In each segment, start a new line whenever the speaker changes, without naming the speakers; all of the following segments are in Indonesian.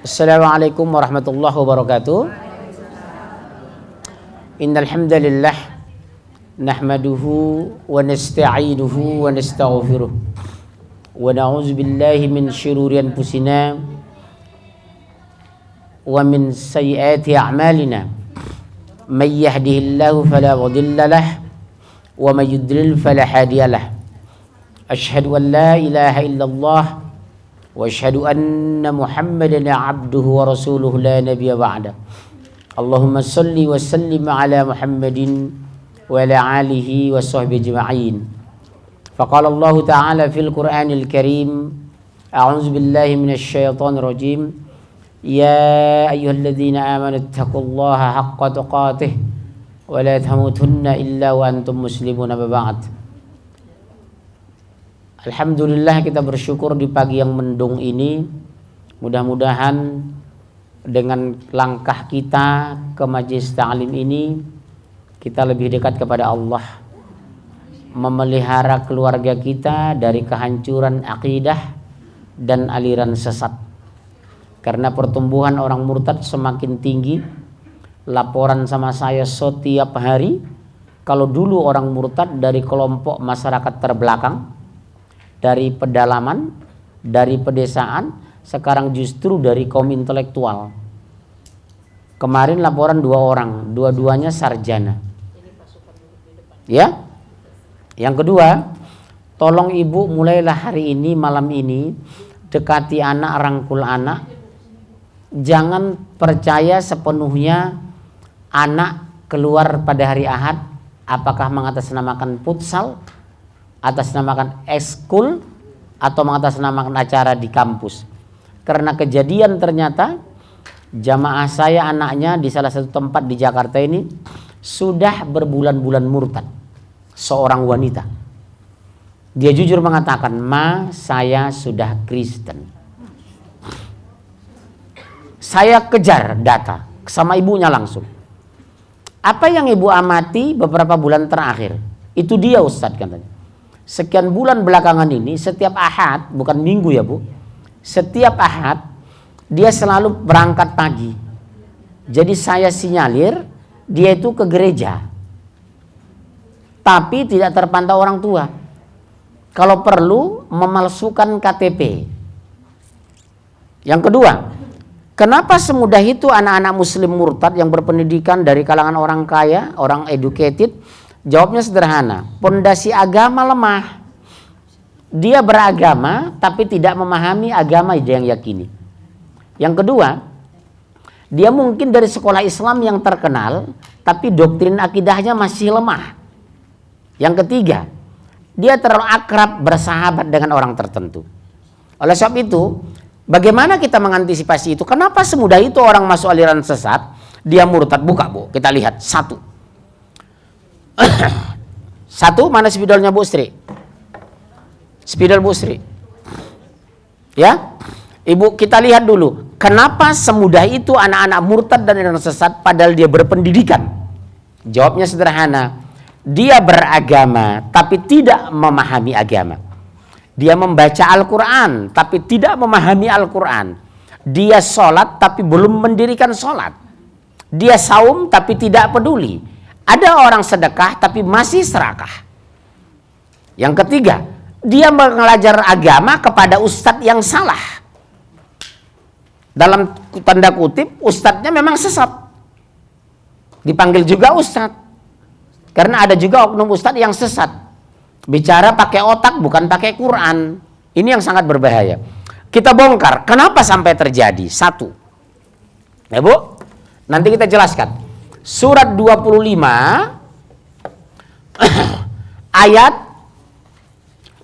Assalamualaikum warahmatullahi wabarakatuh. Innal hamdalillah nahmaduhu wa nasta'inuhu wa nastaghfiruh wa na'udzu billahi min shururi anfusina wa min sayyiati a'malina. May yahdihillahu fala mudilla lahu wa may yudlil fala hadiya lahu. Asyhadu an la ilaha illallah wa asyhadu anna Muhammadan abduhu wa rasuluhu la nabiyya ba'da. Allahumma salli wa sallim ala Muhammadin wa ala alihi wa sahbihi ajma'in. Faqala Allah ta'ala fil Qur'anil Karim, a'udzu billahi minasy syaithanir rajim. Ya ayyuhalladzina amanu taqullaha haqqa tuqatih wa la tamutunna illa wa antum muslimun. Amma ba'd. Alhamdulillah, kita bersyukur di pagi yang mendung ini. Mudah-mudahan dengan langkah kita ke majelis ta'lim ini, kita lebih dekat kepada Allah, memelihara keluarga kita dari kehancuran akidah dan aliran sesat. Karena pertumbuhan orang murtad semakin tinggi. Laporan sama saya setiap hari, kalau dulu orang murtad dari kelompok masyarakat terbelakang, dari pedalaman, dari pedesaan, sekarang justru dari kaum intelektual. Kemarin laporan 2 orang, dua-duanya sarjana. Ya. Yang kedua, tolong ibu mulailah hari ini, malam ini, dekati anak, rangkul anak. Jangan percaya sepenuhnya anak keluar pada hari Ahad apakah mengatasnamakan futsal, atasnamakan ekskul, atau mengatasnamakan acara di kampus. Karena kejadian ternyata jamaah saya anaknya di salah satu tempat di Jakarta ini sudah berbulan-bulan murtad. Seorang wanita, dia jujur mengatakan, "Ma, saya sudah Kristen." Saya kejar data sama ibunya langsung. Apa yang ibu amati beberapa bulan terakhir? Itu dia Ustadz, katanya. Sekian bulan belakangan ini, setiap Ahad, bukan minggu ya Bu, setiap Ahad dia selalu berangkat pagi. Jadi saya sinyalir dia itu ke gereja, tapi tidak terpantau orang tua. Kalau perlu memalsukan KTP. Yang kedua, kenapa semudah itu anak-anak muslim murtad yang berpendidikan dari kalangan orang kaya, orang educated? Jawabnya sederhana, pondasi agama lemah. Dia beragama tapi tidak memahami agama yang yakini. Yang kedua, dia mungkin dari sekolah Islam yang terkenal tapi doktrin akidahnya masih lemah. Yang ketiga, dia terlalu akrab bersahabat dengan orang tertentu. Oleh sebab itu, bagaimana kita mengantisipasi itu? Kenapa semudah itu orang masuk aliran sesat, dia murtad? Buka Bu, kita lihat satu. Satu, mana spidolnya Bu Sri? Spidol Bu Sri. Ya, Ibu, kita lihat dulu. Kenapa semudah itu anak-anak murtad dan aliran sesat padahal dia berpendidikan? Jawabnya sederhana. Dia beragama tapi tidak memahami agama. Dia membaca Al-Quran tapi tidak memahami Al-Quran. Dia sholat tapi belum mendirikan sholat. Dia saum tapi tidak peduli. Ada orang sedekah tapi masih serakah. Yang ketiga, dia belajar agama kepada ustadz yang salah. Dalam tanda kutip, ustadznya memang sesat. Dipanggil juga ustadz. Karena ada juga oknum ustadz yang sesat. Bicara pakai otak bukan pakai Quran. Ini yang sangat berbahaya. Kita bongkar, kenapa sampai terjadi? Satu. Ya Bu, nanti kita jelaskan. Surat 25 ayat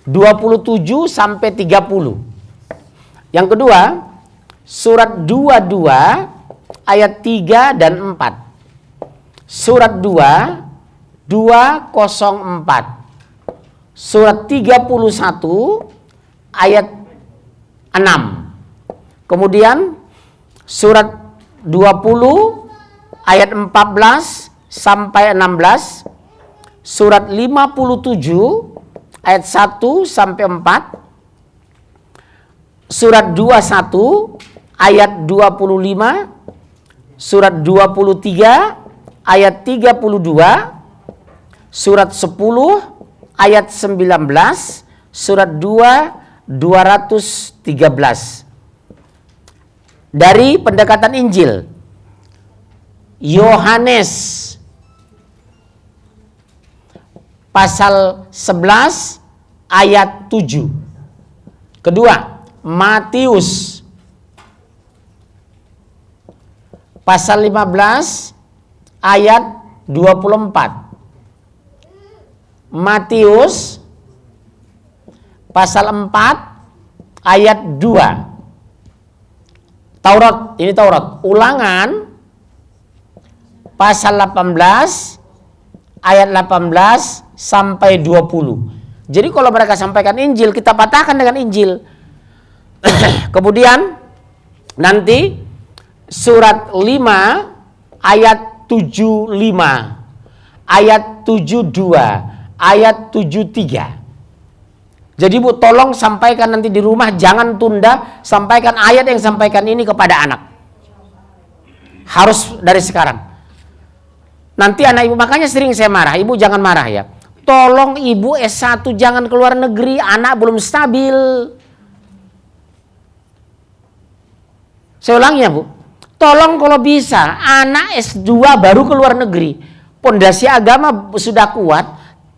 27 sampai 30. Yang kedua, surat 22 ayat 3 dan 4. Surat 204. Surat 31 ayat 6. Kemudian surat 20 ayat 14 sampai 16, surat 57 ayat 1 sampai 4, surat 21 ayat 25, surat 23 ayat 32, surat 10 ayat 19, surat 2 213. Dari pendekatan Injil, Yohanes pasal 11 ayat 7. Kedua, Matius pasal 15 ayat 24. Matius pasal 4 ayat 2. Taurat, ini Taurat. Ulangan pasal 18 ayat 18 sampai 20. Jadi kalau mereka sampaikan Injil, kita patahkan dengan Injil. Kemudian nanti surat 5 ayat 75, ayat 72, ayat 73. Jadi Bu, tolong sampaikan nanti di rumah, jangan tunda, sampaikan ayat yang sampaikan ini kepada anak. Harus dari sekarang. Nanti anak ibu, makanya sering saya marah, ibu jangan marah ya. Tolong ibu S1 jangan keluar negeri, anak belum stabil. Saya ulangi ya Bu, tolong kalau bisa anak S2 baru keluar negeri. Pondasi agama sudah kuat,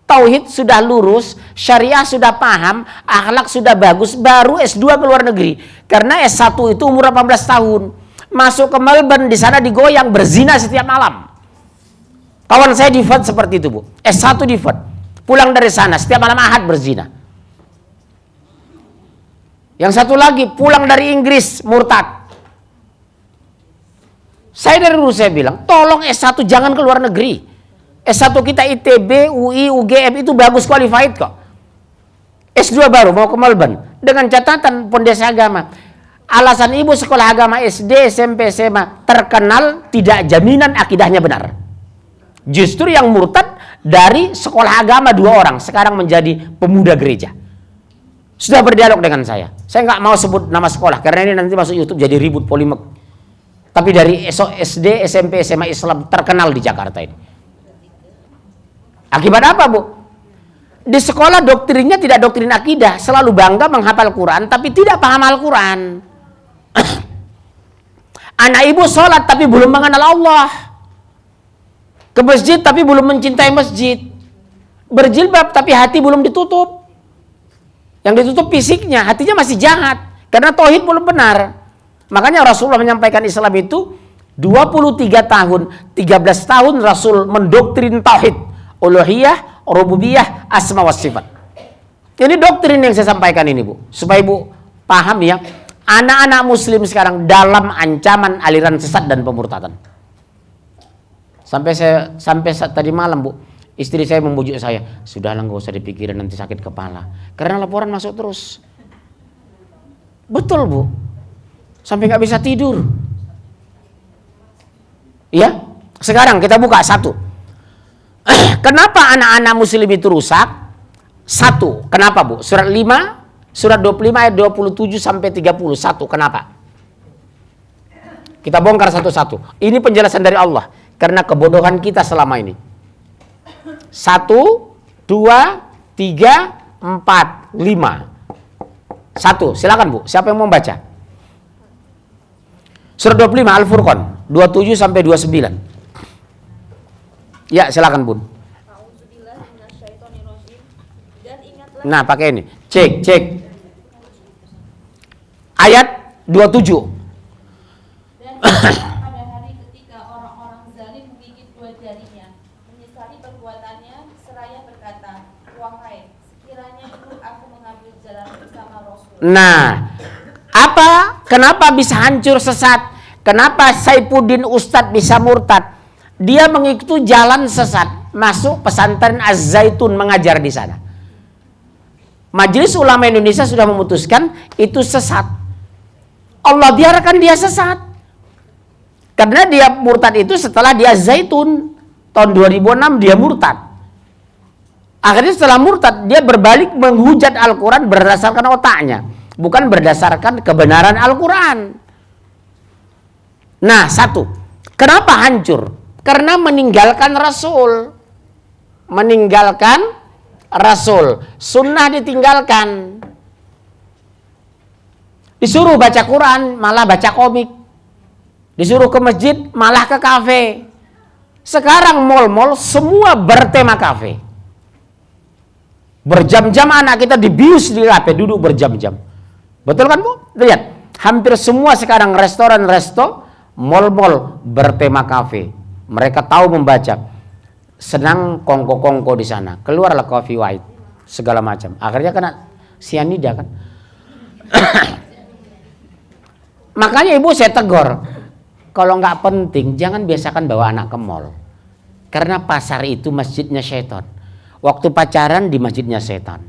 tauhid sudah lurus, syariah sudah paham, akhlak sudah bagus, baru S2 ke luar negeri. Karena S1 itu umur 18 tahun. Masuk ke Melbourne, di sana digoyang, berzina setiap malam. Kawan saya di Fed seperti itu Bu. S1 di Fed. Pulang dari sana, setiap malam Ahad berzina. Yang satu lagi, pulang dari Inggris, murtad. Saya dari dulu saya bilang, tolong S1 jangan ke luar negeri. S1 kita ITB, UI, UGM itu bagus qualified kok. S2 baru mau ke Melbourne dengan catatan pondasi agama. Alasan ibu sekolah agama SD, SMP, SMA terkenal tidak jaminan akidahnya benar. Justru yang murtad dari sekolah agama 2 orang sekarang menjadi pemuda gereja. Sudah berdialog dengan saya. Saya nggak mau sebut nama sekolah karena ini nanti masuk YouTube jadi ribut polemik. Tapi dari SD, SMP, SMA Islam terkenal di Jakarta ini. Akibat apa Bu? Di sekolah doktrinnya tidak doktrin akidah, selalu bangga menghafal Quran tapi tidak paham Al-Quran. Anak ibu sholat tapi belum mengenal Allah. Ke masjid tapi belum mencintai masjid. Berjilbab tapi hati belum ditutup. Yang ditutup fisiknya, hatinya masih jahat karena tauhid belum benar. Makanya Rasulullah menyampaikan Islam itu 23 tahun, 13 tahun Rasul mendoktrin tauhid, uluhiyah, rububiyah, asma wa sifat. Ini doktrin yang saya sampaikan ini Bu, supaya Ibu paham ya, anak-anak muslim sekarang dalam ancaman aliran sesat dan pemurtadan. Sampai tadi malam Bu, istri saya membujuk saya, sudahlah nggak usah dipikirin nanti sakit kepala, karena laporan masuk terus. Betul Bu, sampai nggak bisa tidur. Ya, sekarang kita buka satu. Kenapa anak-anak muslim itu rusak? Satu, kenapa Bu? Surat 5, surat 25 ayat 27 sampai 31. Kenapa? Kita bongkar satu-satu. Ini penjelasan dari Allah karena kebodohan kita selama ini. 1, 2, 3, 4, 5. 1, silakan Bu. Siapa yang mau baca? Surat 25 Al-Furqan 27 sampai 29. Ya, silakan Bun. Nah, pakai ini. Cek. Ayat 27.
Dan pada hari ketika orang-orang zalim menggigit 2 jarinya, menyesali perbuatannya, seraya berkata, wahai, sekiranya dulu aku mengambil jalan bersama Rasul.
Nah, kenapa bisa hancur sesat? Kenapa Saifuddin Ustadz bisa murtad? Dia mengikuti jalan sesat, masuk pesantren Az-Zaitun mengajar di sana. Majelis Ulama Indonesia sudah memutuskan itu sesat. Allah biarkan dia sesat. Karena dia murtad itu setelah dia Az-Zaitun tahun 2006 dia murtad. Akhirnya setelah murtad dia berbalik menghujat Al-Quran berdasarkan otaknya, bukan berdasarkan kebenaran Al-Quran. Nah, satu, kenapa hancur? Karena meninggalkan Rasul. Meninggalkan Rasul. Sunnah ditinggalkan. Disuruh baca Quran, malah baca komik. Disuruh ke masjid, malah ke kafe. Sekarang mall-mall semua bertema kafe. Berjam-jam anak kita dibius di kafe, duduk berjam-jam. Betul kan, Bu? Lihat, hampir semua sekarang restoran-resto, mall-mall bertema kafe. Mereka tahu membaca. Senang kongko-kongko di sana. Keluarlah coffee white, segala macam. Akhirnya kena sianida kan. Makanya ibu saya tegur, kalau nggak penting jangan biasakan bawa anak ke mall. Karena pasar itu masjidnya setan. Waktu pacaran di masjidnya setan.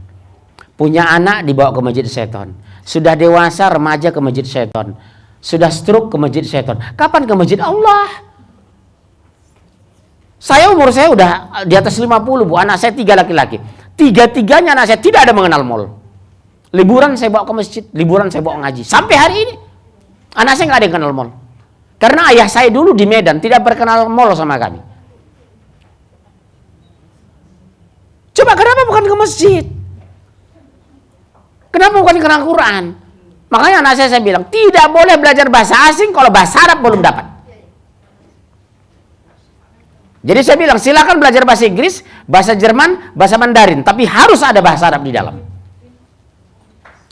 Punya anak dibawa ke masjid setan. Sudah dewasa remaja ke masjid setan. Sudah stroke ke masjid setan. Kapan ke masjid Allah? Saya umur saya udah di atas 50, Bu. Anak saya 3 laki-laki. 3-tiganya anak saya tidak ada mengenal mall. Liburan saya bawa ke masjid, liburan saya bawa ngaji. Sampai hari ini anak saya nggak ada yang kenal mall. Karena ayah saya dulu di Medan tidak berkenal mall sama kami. Coba kenapa bukan ke masjid? Kenapa bukan ke Quran? Makanya anak saya bilang, tidak boleh belajar bahasa asing kalau bahasa Arab belum dapat. Jadi saya bilang, silakan belajar bahasa Inggris, bahasa Jerman, bahasa Mandarin. Tapi harus ada bahasa Arab di dalam.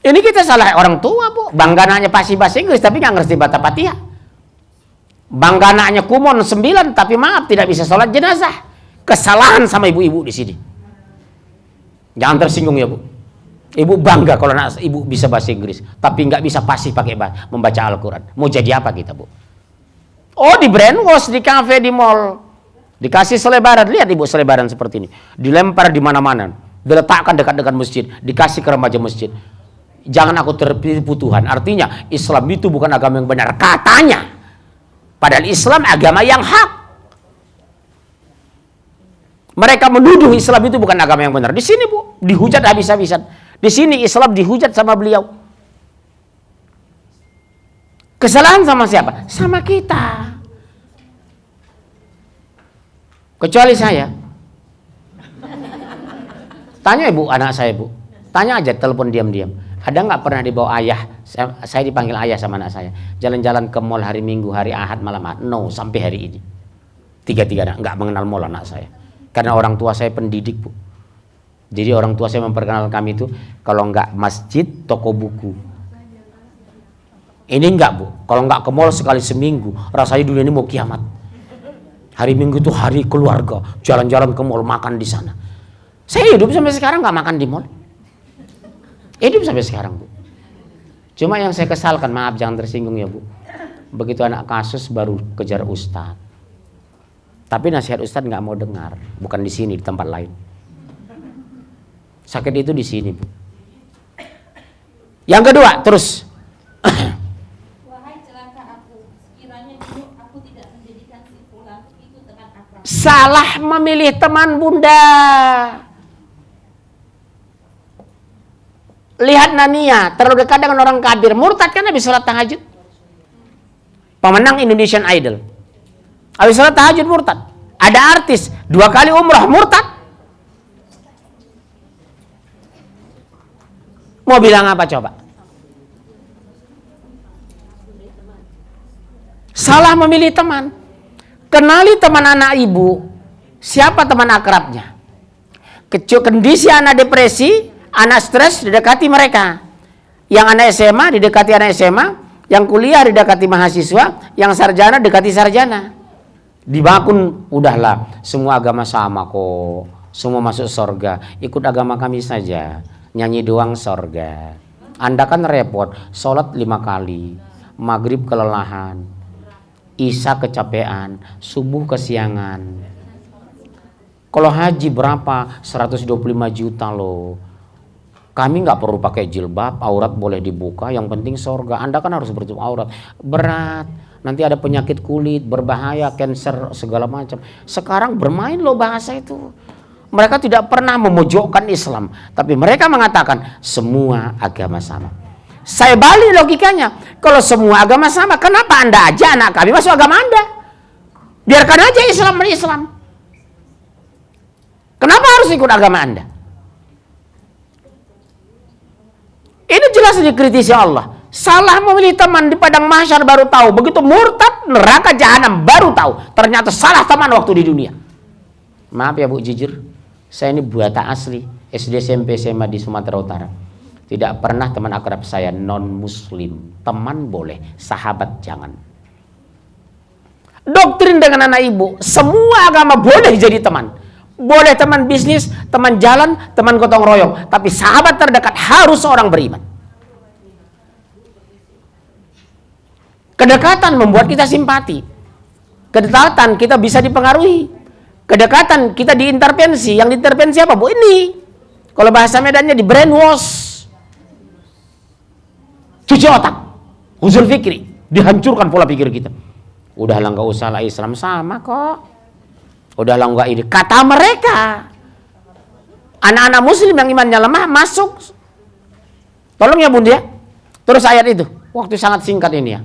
Ini kita salah orang tua, Bu. Bangga anaknya pasti bahasa Inggris, tapi nggak ngerti baca Fatihah. Bangga anaknya kumon 9, tapi maaf tidak bisa sholat jenazah. Kesalahan sama ibu-ibu di sini. Jangan tersinggung ya, Bu. Ibu bangga kalau anak ibu bisa bahasa Inggris, tapi nggak bisa pasti pakai membaca Al-Quran. Mau jadi apa kita, Bu? Oh, di brainwash, di kafe, di mall. Dikasih selebaran, lihat ibu selebaran seperti ini. Dilempar di mana-mana. Diletakkan dekat-dekat masjid, dikasih ke remaja masjid. Jangan aku tertipu Tuhan. Artinya Islam itu bukan agama yang benar. Katanya. Padahal Islam agama yang hak. Mereka menuduh Islam itu bukan agama yang benar. Di sini, Bu, dihujat habis-habisan. Di sini Islam dihujat sama beliau. Kesalahan sama siapa? Sama kita. Kecuali saya. Tanya ibu anak saya, Bu. Tanya aja, telepon diam-diam. Ada nggak pernah dibawa ayah? Saya dipanggil ayah sama anak saya. Jalan-jalan ke mall hari Minggu, hari Ahad, malam Ahad. No, sampai hari ini. 3 anak nggak mengenal mall anak saya. Karena orang tua saya pendidik, Bu. Jadi orang tua saya memperkenalkan kami itu kalau nggak masjid, toko buku. Ini nggak, Bu. Kalau nggak ke mall sekali seminggu, rasanya dunia ini mau kiamat. Hari Minggu itu hari keluarga, jalan-jalan ke mall, makan di sana. Saya hidup sampai sekarang nggak makan di mall. Hidup sampai sekarang, Bu. Cuma yang saya kesalkan, maaf jangan tersinggung ya, Bu. Begitu anak kasus baru kejar ustadz. Tapi nasihat ustadz nggak mau dengar, bukan di sini, di tempat lain. Sakit itu di sini, Bu. Yang kedua, terus.
Wahai celaka aku, sekiranya dulu aku tidak menjadikan si fulan itu teman akrab.
Salah memilih teman, Bunda. Lihat Nania, terlalu dekat dengan orang kafir, murtad kan habis sholat tahajud. Pemenang Indonesian Idol. Habis sholat tahajud murtad. Ada artis 2 kali umrah murtad. Mau bilang apa coba? Salah memilih teman. Kenali teman anak ibu. Siapa teman akrabnya? Kondisi anak depresi, anak stres, didekati mereka. Yang anak SMA didekati anak SMA, yang kuliah didekati mahasiswa, yang sarjana dekati sarjana. Dibakun, udahlah, semua agama sama kok, semua masuk surga, ikut agama kami saja, nyanyi doang surga. Anda kan repot, sholat 5 kali, maghrib kelelahan, isya kecapean, subuh kesiangan. Kalau haji berapa? 125 juta loh. Kami nggak perlu pakai jilbab, aurat boleh dibuka, yang penting surga. Anda kan harus bertutup aurat, berat. Nanti ada penyakit kulit, berbahaya, cancer, segala macam. Sekarang bermain loh bahasa itu. Mereka tidak pernah memojokkan Islam, tapi mereka mengatakan semua agama sama. Saya balik logikanya. Kalau semua agama sama, kenapa Anda aja anak kami masuk agama Anda? Biarkan aja Islam Islam. Kenapa harus ikut agama Anda? Ini jelas dikritisi Allah. Salah memilih teman di padang mahsyar baru tahu. Begitu murtad, neraka jahanam baru tahu. Ternyata salah teman waktu di dunia. Maaf ya Bu, jujur, saya ini buata asli. SD, SMP, SMA di Sumatera Utara. Tidak pernah teman akrab saya non-muslim. Teman boleh, sahabat jangan. Doktrin dengan anak ibu, semua agama boleh jadi teman. Boleh teman bisnis, teman jalan, teman gotong royong. Tapi sahabat terdekat harus orang beriman. Kedekatan membuat kita simpati. Kedekatan kita bisa dipengaruhi. Kedekatan kita diintervensi. Yang diintervensi apa Bu? Ini. Kalau bahasa Medannya di brainwash. Cuci otak. Uzul fikri. Dihancurkan pola pikir kita. Udahlah nggak usah lah, Islam sama kok. Udahlah nggak ini. Kata mereka. Anak-anak muslim yang imannya lemah masuk. Tolong ya Bunda ya. Terus ayat itu. Waktu sangat singkat ini ya.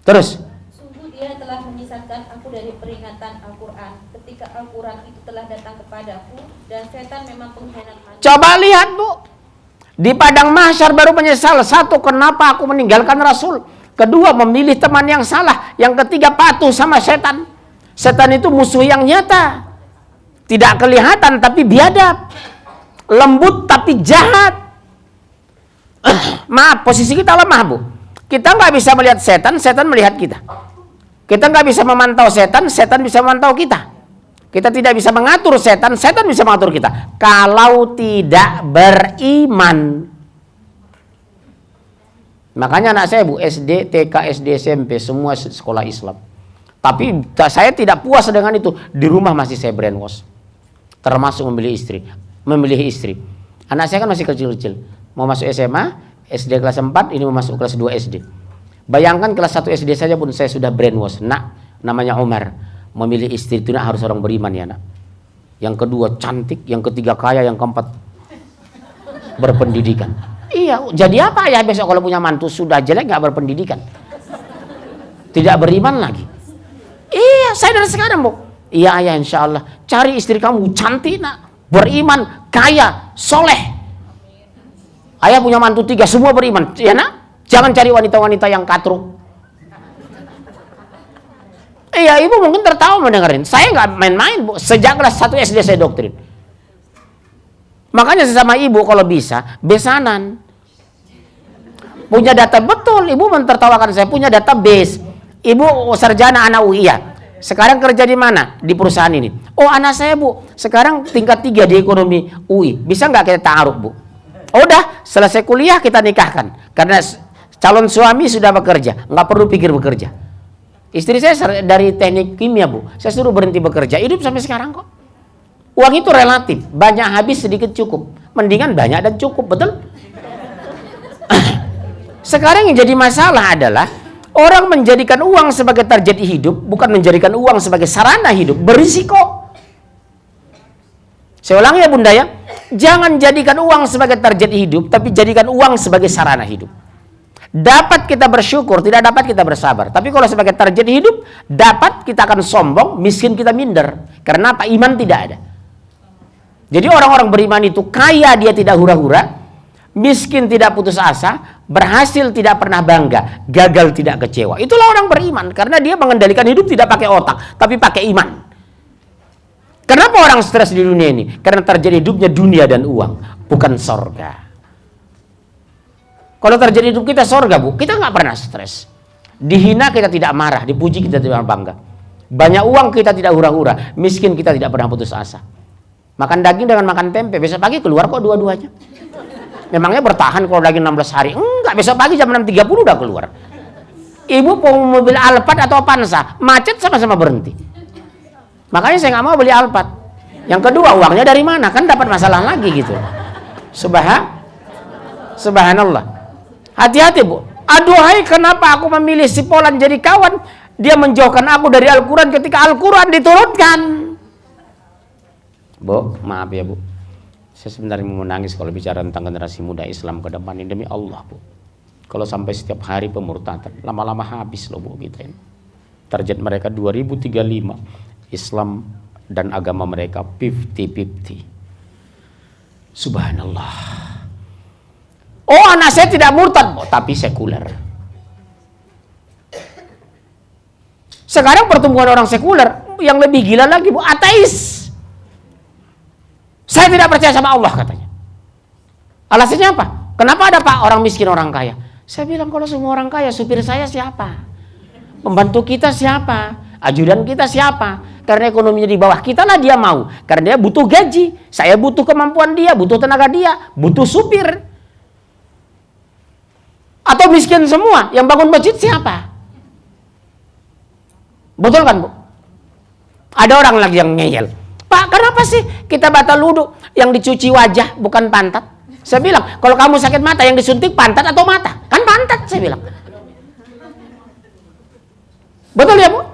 Terus.
Sungguh dia telah memisahkan aku dari peringatan Al-Quran ketika Al-Quran itu telah datang kepadaku, dan setan memang pengkhianat manusia.
Coba lihat Bu. Di padang mahsyar baru menyesal. Satu, kenapa aku meninggalkan Rasul. Kedua, memilih teman yang salah. Yang ketiga, patuh sama setan. Setan itu musuh yang nyata. Tidak kelihatan tapi biadab. Lembut tapi jahat. Maaf, posisi kita lemah Bu. Kita nggak bisa melihat setan, setan melihat kita. Kita nggak bisa memantau setan, setan bisa memantau kita. Kita tidak bisa mengatur setan, setan bisa mengatur kita. Kalau tidak beriman. Makanya anak saya Bu, SD, TK, SD, SMP, semua sekolah Islam. Tapi saya tidak puas dengan itu. Di rumah masih saya brainwash. Termasuk memilih istri. Anak saya kan masih kecil-kecil. Mau masuk SMA, SD kelas 4, ini mau masuk kelas 2 SD. Bayangkan kelas 1 SD saja pun saya sudah brainwash. Nak, namanya Umar. Memilih istri itu harus orang beriman ya nak. Yang kedua cantik, yang ketiga kaya, yang keempat berpendidikan. Iya, jadi apa ya besok kalau punya mantu sudah jelek nggak berpendidikan, tidak beriman lagi. Iya, saya dari sekarang Bu. Iya ayah, insya Allah cari istri kamu cantik nak, beriman, kaya, soleh. Ayah punya mantu 3 semua beriman, ya nak. Jangan cari wanita-wanita yang katruk. Iya, ibu mungkin tertawa mendengarin. Saya nggak main-main Bu. Sejak kelas 1 SD saya doktrin. Makanya sesama ibu kalau bisa besanan. Punya data betul, ibu mentertawakan saya. Punya database. Ibu sarjana anak UI ya. Sekarang kerja di mana? Di perusahaan ini. Oh anak saya Bu, sekarang tingkat 3 di ekonomi UI. Bisa nggak kita ta'aruf Bu? Udah, selesai kuliah kita nikahkan. Karena calon suami sudah bekerja, nggak perlu pikir bekerja. Istri saya dari teknik kimia Bu, saya suruh berhenti bekerja, hidup sampai sekarang kok. Uang itu relatif, banyak habis sedikit cukup. Mendingan banyak dan cukup, betul? Sekarang yang jadi masalah adalah orang menjadikan uang sebagai target hidup, bukan menjadikan uang sebagai sarana hidup, berisiko. Saya ulangi ya Bunda ya, jangan jadikan uang sebagai target hidup, tapi jadikan uang sebagai sarana hidup. Dapat kita bersyukur, tidak dapat kita bersabar. Tapi kalau sebagai target hidup, dapat kita akan sombong, miskin kita minder. Karena apa? Iman tidak ada. Jadi orang-orang beriman itu kaya dia tidak hura-hura, miskin tidak putus asa, berhasil tidak pernah bangga, gagal tidak kecewa. Itulah orang beriman, karena dia mengendalikan hidup tidak pakai otak, tapi pakai iman. Kenapa orang stres di dunia ini? Karena target hidupnya dunia dan uang, bukan sorga. Kalau terjadi hidup kita sorga Bu, kita nggak pernah stres. Dihina kita tidak marah, dipuji kita tidak bangga. Banyak uang kita tidak hura-hura, miskin kita tidak pernah putus asa. Makan daging dengan makan tempe, besok pagi keluar kok dua-duanya. Memangnya bertahan kalau daging 16 hari? Enggak, besok pagi jam 6.30 udah keluar. Ibu mau mobil Alphard atau Avanza, macet sama-sama berhenti. Makanya saya nggak mau beli Alphard. Yang kedua, uangnya dari mana? Kan dapat masalah lagi gitu. Subhanallah. Hati-hati Bu. Aduhai, kenapa aku memilih si Polan jadi kawan? Dia menjauhkan aku dari Al-Quran ketika Al-Quran diturunkan. Bu, maaf ya Bu. Saya sebenarnya mau menangis kalau bicara tentang generasi muda Islam ke depan ini, demi Allah Bu. Kalau sampai setiap hari pemurtadan, lama-lama habis loh Bu kita ini. Target mereka 2035, Islam dan agama mereka 50-50. Subhanallah. Oh, anak saya tidak murtad, Bu, tapi sekuler. Sekarang pertumbuhan orang sekuler yang lebih gila lagi, Bu, ateis. Saya tidak percaya sama Allah katanya. Alasannya apa? Kenapa ada Pak orang miskin orang kaya? Saya bilang kalau semua orang kaya, supir saya siapa? Pembantu kita siapa? Ajudan kita siapa? Karena ekonominya di bawah kita lah dia mau. Karena dia butuh gaji. Saya butuh kemampuan dia, butuh tenaga dia, butuh supir. Atau miskin semua, yang bangun masjid siapa? Betul kan Bu? Ada orang lagi yang ngeyel. Pak, kenapa sih kita batal wudu yang dicuci wajah bukan pantat? Saya bilang, kalau kamu sakit mata yang disuntik pantat atau mata? Kan pantat, saya bilang. Betul ya Bu?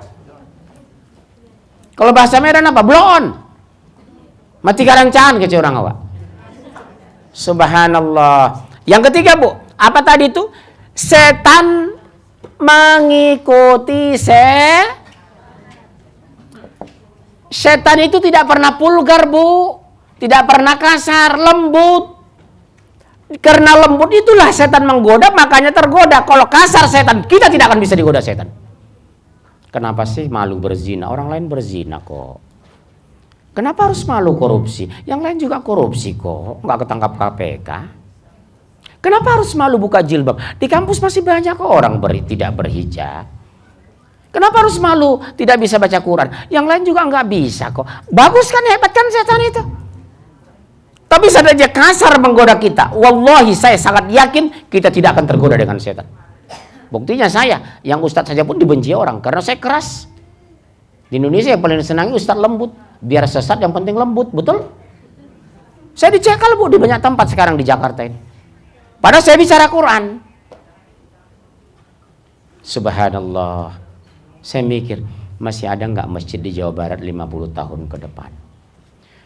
Kalau bahasa Medan apa? Blow on. Mati karancan ke orang awak. Subhanallah. Yang ketiga Bu, apa tadi itu? Setan mengikuti setan itu tidak pernah vulgar Bu, tidak pernah kasar, lembut. Karena lembut itulah setan menggoda, makanya tergoda. Kalau kasar setan, kita tidak akan bisa digoda setan. Kenapa sih malu berzina? Orang lain berzina kok. Kenapa harus malu korupsi? Yang lain juga korupsi kok, nggak ketangkap KPK. Kenapa harus malu buka jilbab? Di kampus masih banyak kok orang tidak berhijab. Kenapa harus malu tidak bisa baca Quran? Yang lain juga nggak bisa kok. Bagus kan, hebat kan setan itu. Tapi saja kasar menggoda kita. Wallahi saya sangat yakin kita tidak akan tergoda dengan setan. Buktinya saya, yang ustadz saja pun dibenci orang karena saya keras. Di Indonesia yang paling senangi ustadz lembut. Biar sesat yang penting lembut, betul? Saya dicekal Bu di banyak tempat sekarang di Jakarta ini. Padahal saya bicara Quran. Subhanallah. Saya mikir, masih ada nggak masjid di Jawa Barat 50 tahun ke depan?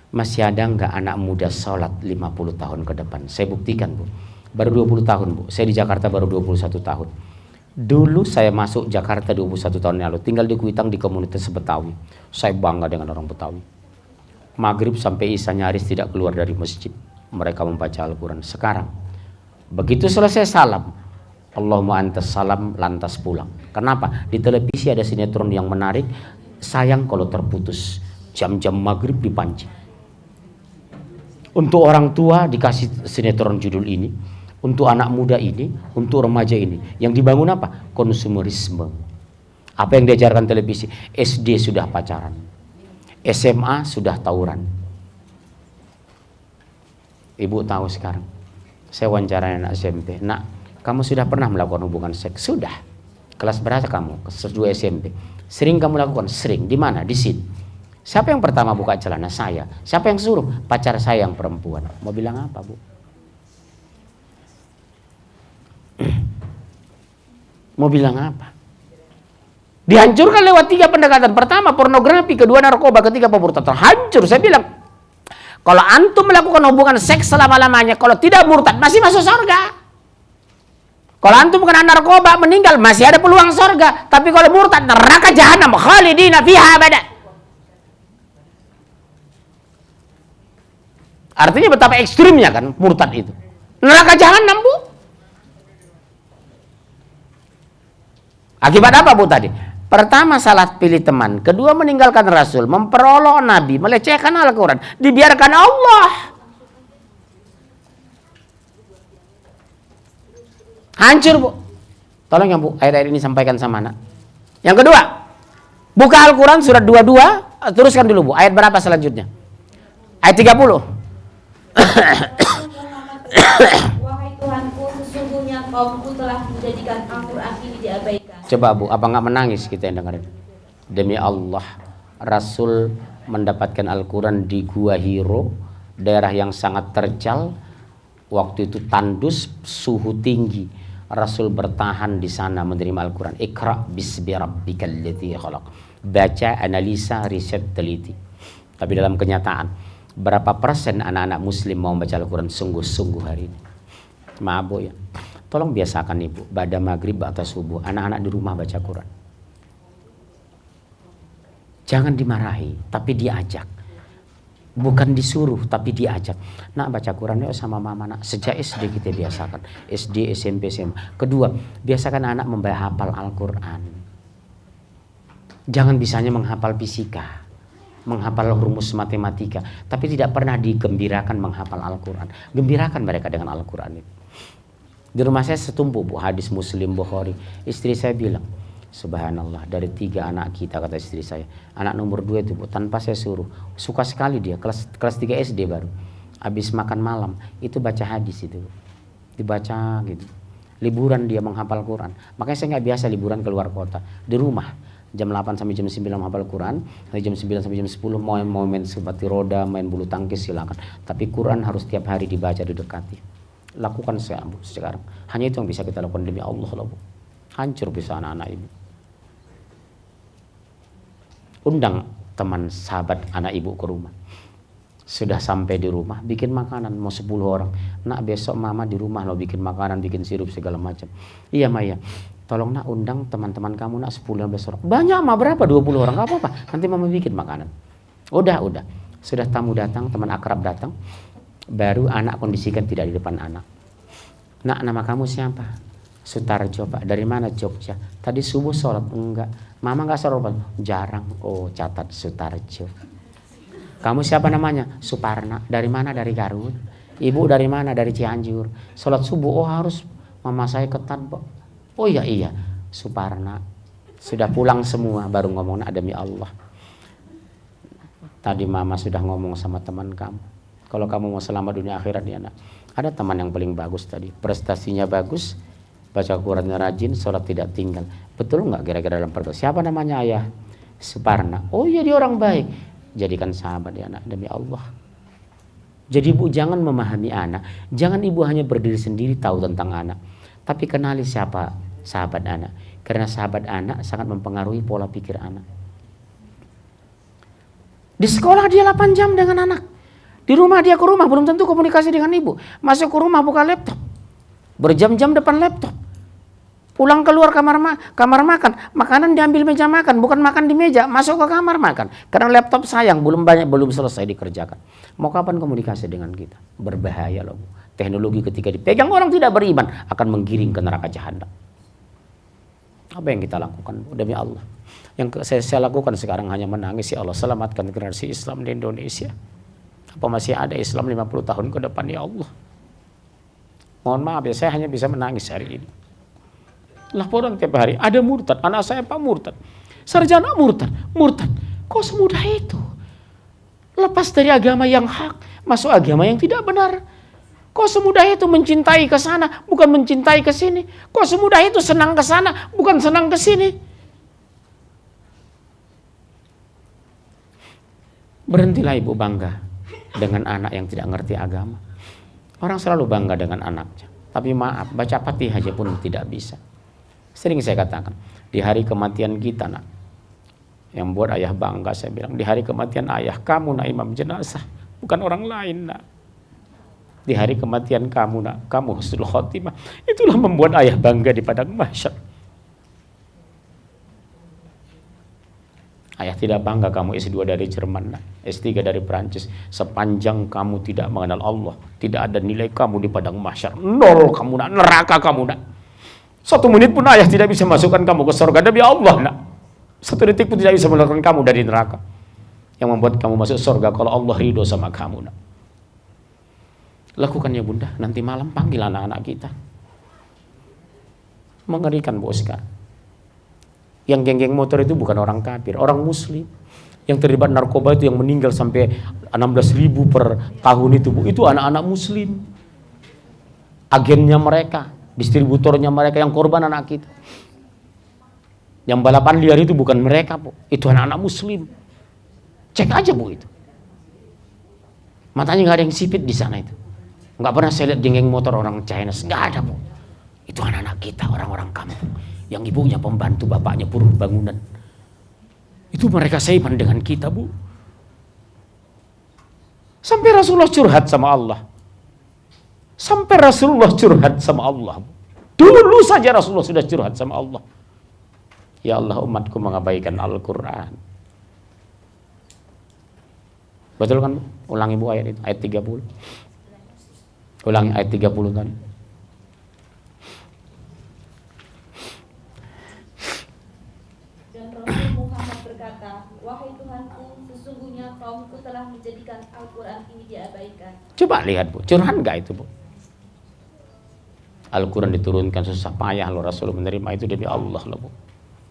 Masih ada nggak anak muda sholat 50 tahun ke depan? Saya buktikan Bu. Baru 20 tahun Bu. Saya di Jakarta baru 21 tahun. Dulu saya masuk Jakarta 21 tahun lalu. Tinggal di Kuitang di komunitas Betawi. Saya bangga dengan orang Betawi. Maghrib sampai Isya nyaris tidak keluar dari masjid. Mereka membaca Al-Quran. Sekarang, begitu selesai salam, Allahumma antas salam, lantas pulang. Kenapa? Di televisi ada sinetron yang menarik. Sayang kalau terputus. Jam-jam maghrib dipancing. Untuk orang tua dikasih sinetron judul ini, untuk anak muda ini, untuk remaja ini. Yang dibangun apa? Konsumerisme. Apa yang diajarkan televisi? SD sudah pacaran, SMA sudah tawuran. Ibu tahu sekarang, saya wawancara anak SMP. Nak, kamu sudah pernah melakukan hubungan seks? Sudah. Kelas berapa kamu? Kelas 2 SMP. Sering kamu lakukan? Sering. Di mana? Di sini. Siapa yang pertama buka celana? Saya. Siapa yang suruh? Pacar saya yang perempuan. Mau bilang apa Bu? Mau bilang apa? Dihancurkan lewat 3 pendekatan. Pertama pornografi, kedua narkoba, ketiga pemurtadan. Hancur. Saya bilang, kalau antum melakukan hubungan seks selama-lamanya, kalau tidak murtad masih masuk surga. Kalau antum kena narkoba meninggal masih ada peluang surga. Tapi kalau murtad neraka jahanam khalidina fiha abada. Artinya betapa ekstrimnya kan murtad itu. Neraka jahanam Bu. Akibat apa Bu tadi? Pertama salah pilih teman, kedua meninggalkan Rasul, memperolok Nabi, melecehkan Al-Quran, dibiarkan Allah. Hancur Bu. Tolong ya Bu, ayat-ayat ini sampaikan sama anak. Yang kedua, buka Al-Quran surat 22, teruskan dulu Bu. Ayat berapa selanjutnya? Ayat 30.
Wahai Tuhanku, sesungguhnya kaumku telah menjadikan Al-Quran ini diabaikan.
Coba Bu, apa nggak menangis kita yang dengerin? Demi Allah, Rasul mendapatkan Al-Quran di Gua Hiro, daerah yang sangat terjal. Waktu itu tandus, suhu tinggi. Rasul bertahan di sana menerima Al-Quran. Iqra bismi rabbikal ladzi khalaq. Baca, analisa, riset, teliti. Tapi dalam kenyataan, berapa persen anak-anak muslim mau baca Al-Quran sungguh-sungguh hari ini? Maaf Bu ya. Tolong biasakan ibu, pada maghrib atau subuh, anak-anak di rumah baca Quran. Jangan dimarahi, tapi diajak. Bukan disuruh, tapi diajak. Nak baca Quran yuk sama mama nak. Sejak SD kita biasakan. SD, SMP, SMA. Kedua, biasakan anak menghafal Al-Quran. Jangan bisanya menghafal fisika, menghafal rumus matematika, tapi tidak pernah digembirakan menghafal Al-Quran. Gembirakan mereka dengan Al-Quran itu. Di rumah saya setumpuk bu, hadis Muslim, Bukhari. Istri saya bilang, subhanallah, dari 3 anak kita, kata istri saya, anak nomor 2 itu bu, tanpa saya suruh, suka sekali dia, kelas 3 SD baru, habis makan malam itu baca hadis itu, dibaca gitu. Liburan dia menghafal Quran. Makanya saya nggak biasa liburan keluar kota, di rumah jam 8 sampai jam 9 menghafal Quran, dari jam 9 sampai jam 10 mau main sepatu roda, main bulu tangkis silakan, tapi Quran harus tiap hari dibaca, didekati. Lakukan sekarang. Hanya itu yang bisa kita lakukan demi Allah lah bu. Hancur bisa anak-anak ibu. Undang teman sahabat anak ibu ke rumah. Sudah sampai di rumah, bikin makanan, mau 10 orang. Nak besok mama di rumah lo bikin makanan, bikin sirup segala macam. Iya Maya, tolong nak undang teman-teman kamu nak 10-15 orang. Banyak mah, berapa? 20 orang, gak apa-apa. Nanti mama bikin makanan. Udah. Sudah tamu datang, teman akrab datang. Baru anak kondisikan tidak di depan anak. Nak, nama kamu siapa? Sutarjo pak. Dari mana? Jogja. Tadi subuh sholat? Enggak. Mama enggak sholat pak? Jarang. Oh, catat Sutarjo. Kamu siapa namanya? Suparna. Dari mana? Dari Garut. Ibu dari mana? Dari Cianjur. Sholat subuh? Oh harus. Mama saya ketat pak. Oh iya. Suparna. Sudah pulang semua baru ngomong, nak demi Allah. Tadi mama sudah ngomong sama teman kamu. Kalau kamu mau selamat dunia akhirat ya nak. Ada teman yang paling bagus tadi. Prestasinya bagus. Baca Qurannya rajin. Sholat tidak tinggal. Betul nggak kira-kira dalam perkara? Siapa namanya ayah? Suparna. Oh iya dia orang baik. Jadikan sahabat ya nak. Demi Allah. Jadi ibu jangan memahami anak. Jangan ibu hanya berdiri sendiri tahu tentang anak. Tapi kenali siapa sahabat anak. Karena sahabat anak sangat mempengaruhi pola pikir anak. Di sekolah dia 8 jam dengan anak. Di rumah dia ke rumah belum tentu komunikasi dengan ibu. Masuk ke rumah buka laptop. Berjam-jam depan laptop. Pulang keluar kamar makan. Makanan diambil meja makan. Bukan makan di meja. Masuk ke kamar makan. Karena laptop sayang. Belum selesai dikerjakan. Mau kapan komunikasi dengan kita? Berbahaya loh. Teknologi ketika dipegang orang tidak beriman. Akan menggiring ke neraka jahanam. Apa yang kita lakukan? Demi Allah. Yang saya lakukan sekarang hanya menangis. Ya Allah selamatkan generasi Islam di Indonesia. Apa masih ada Islam 50 tahun ke depan ya Allah. Mohon maaf ya, saya hanya bisa menangis hari ini. Laporan tiap hari, ada murtad, anak saya Pak murtad. Sarjana murtad. Kok semudah itu? Lepas dari agama yang hak, masuk agama yang tidak benar. Kok semudah itu mencintai ke sana, bukan mencintai ke sini? Kok semudah itu senang ke sana, bukan senang ke sini? Berhentilah ibu bangga dengan anak yang tidak ngerti agama. Orang selalu bangga dengan anaknya. Tapi maaf, baca Fatihah aja pun tidak bisa. Sering saya katakan, di hari kematian kita nak, yang buat ayah bangga saya bilang, di hari kematian ayah kamu nak imam jenazah, bukan orang lain nak. Di hari kematian kamu nak, kamu husnul khotimah. Itulah membuat ayah bangga di padang mahsyar. Ayah tidak bangga kamu S2 dari Jerman, S3 dari Perancis. Sepanjang kamu tidak mengenal Allah, tidak ada nilai kamu di padang mahsyar. Nol kamu nak, neraka kamu nak. 1 menit pun ayah tidak bisa masukkan kamu ke surga demi Allah nak. 1 detik pun tidak bisa mengeluarkan kamu dari neraka. Yang membuat kamu masuk surga kalau Allah ridho sama kamu nak. Lakukan ya bunda, nanti malam panggil anak-anak kita. Mengerikan bos kan. Yang geng-geng motor itu bukan orang kafir, orang muslim. Yang terlibat narkoba itu yang meninggal sampai 16.000 per tahun itu bu, itu anak-anak muslim. Agennya mereka, distributornya mereka, yang korban anak kita. Yang balapan liar itu bukan mereka bu, itu anak-anak muslim. Cek aja bu itu. Matanya nggak ada yang sipit di sana itu. Nggak pernah saya lihat geng-geng motor orang China, nggak ada bu. Itu anak-anak kita, orang-orang kampung. Yang ibunya pembantu, bapaknya buruh bangunan. Itu mereka seiman dengan kita bu. Sampai Rasulullah curhat sama Allah. Dulu saja Rasulullah sudah curhat sama Allah. Ya Allah, umatku mengabaikan Al-Quran. Betul kan Bu? Ulangi Bu ayat itu, ayat 30. Ulangi ayat 30 tadi.
Dan Rasul Muhammad berkata, wahai Tuhanku, sesungguhnya kaumku telah menjadikan Al-Quran ini diabaikan.
Coba lihat Bu, curhat nggak itu Bu? Al-Quran diturunkan susah payah loh, Rasul menerima itu demi Allah loh Bu.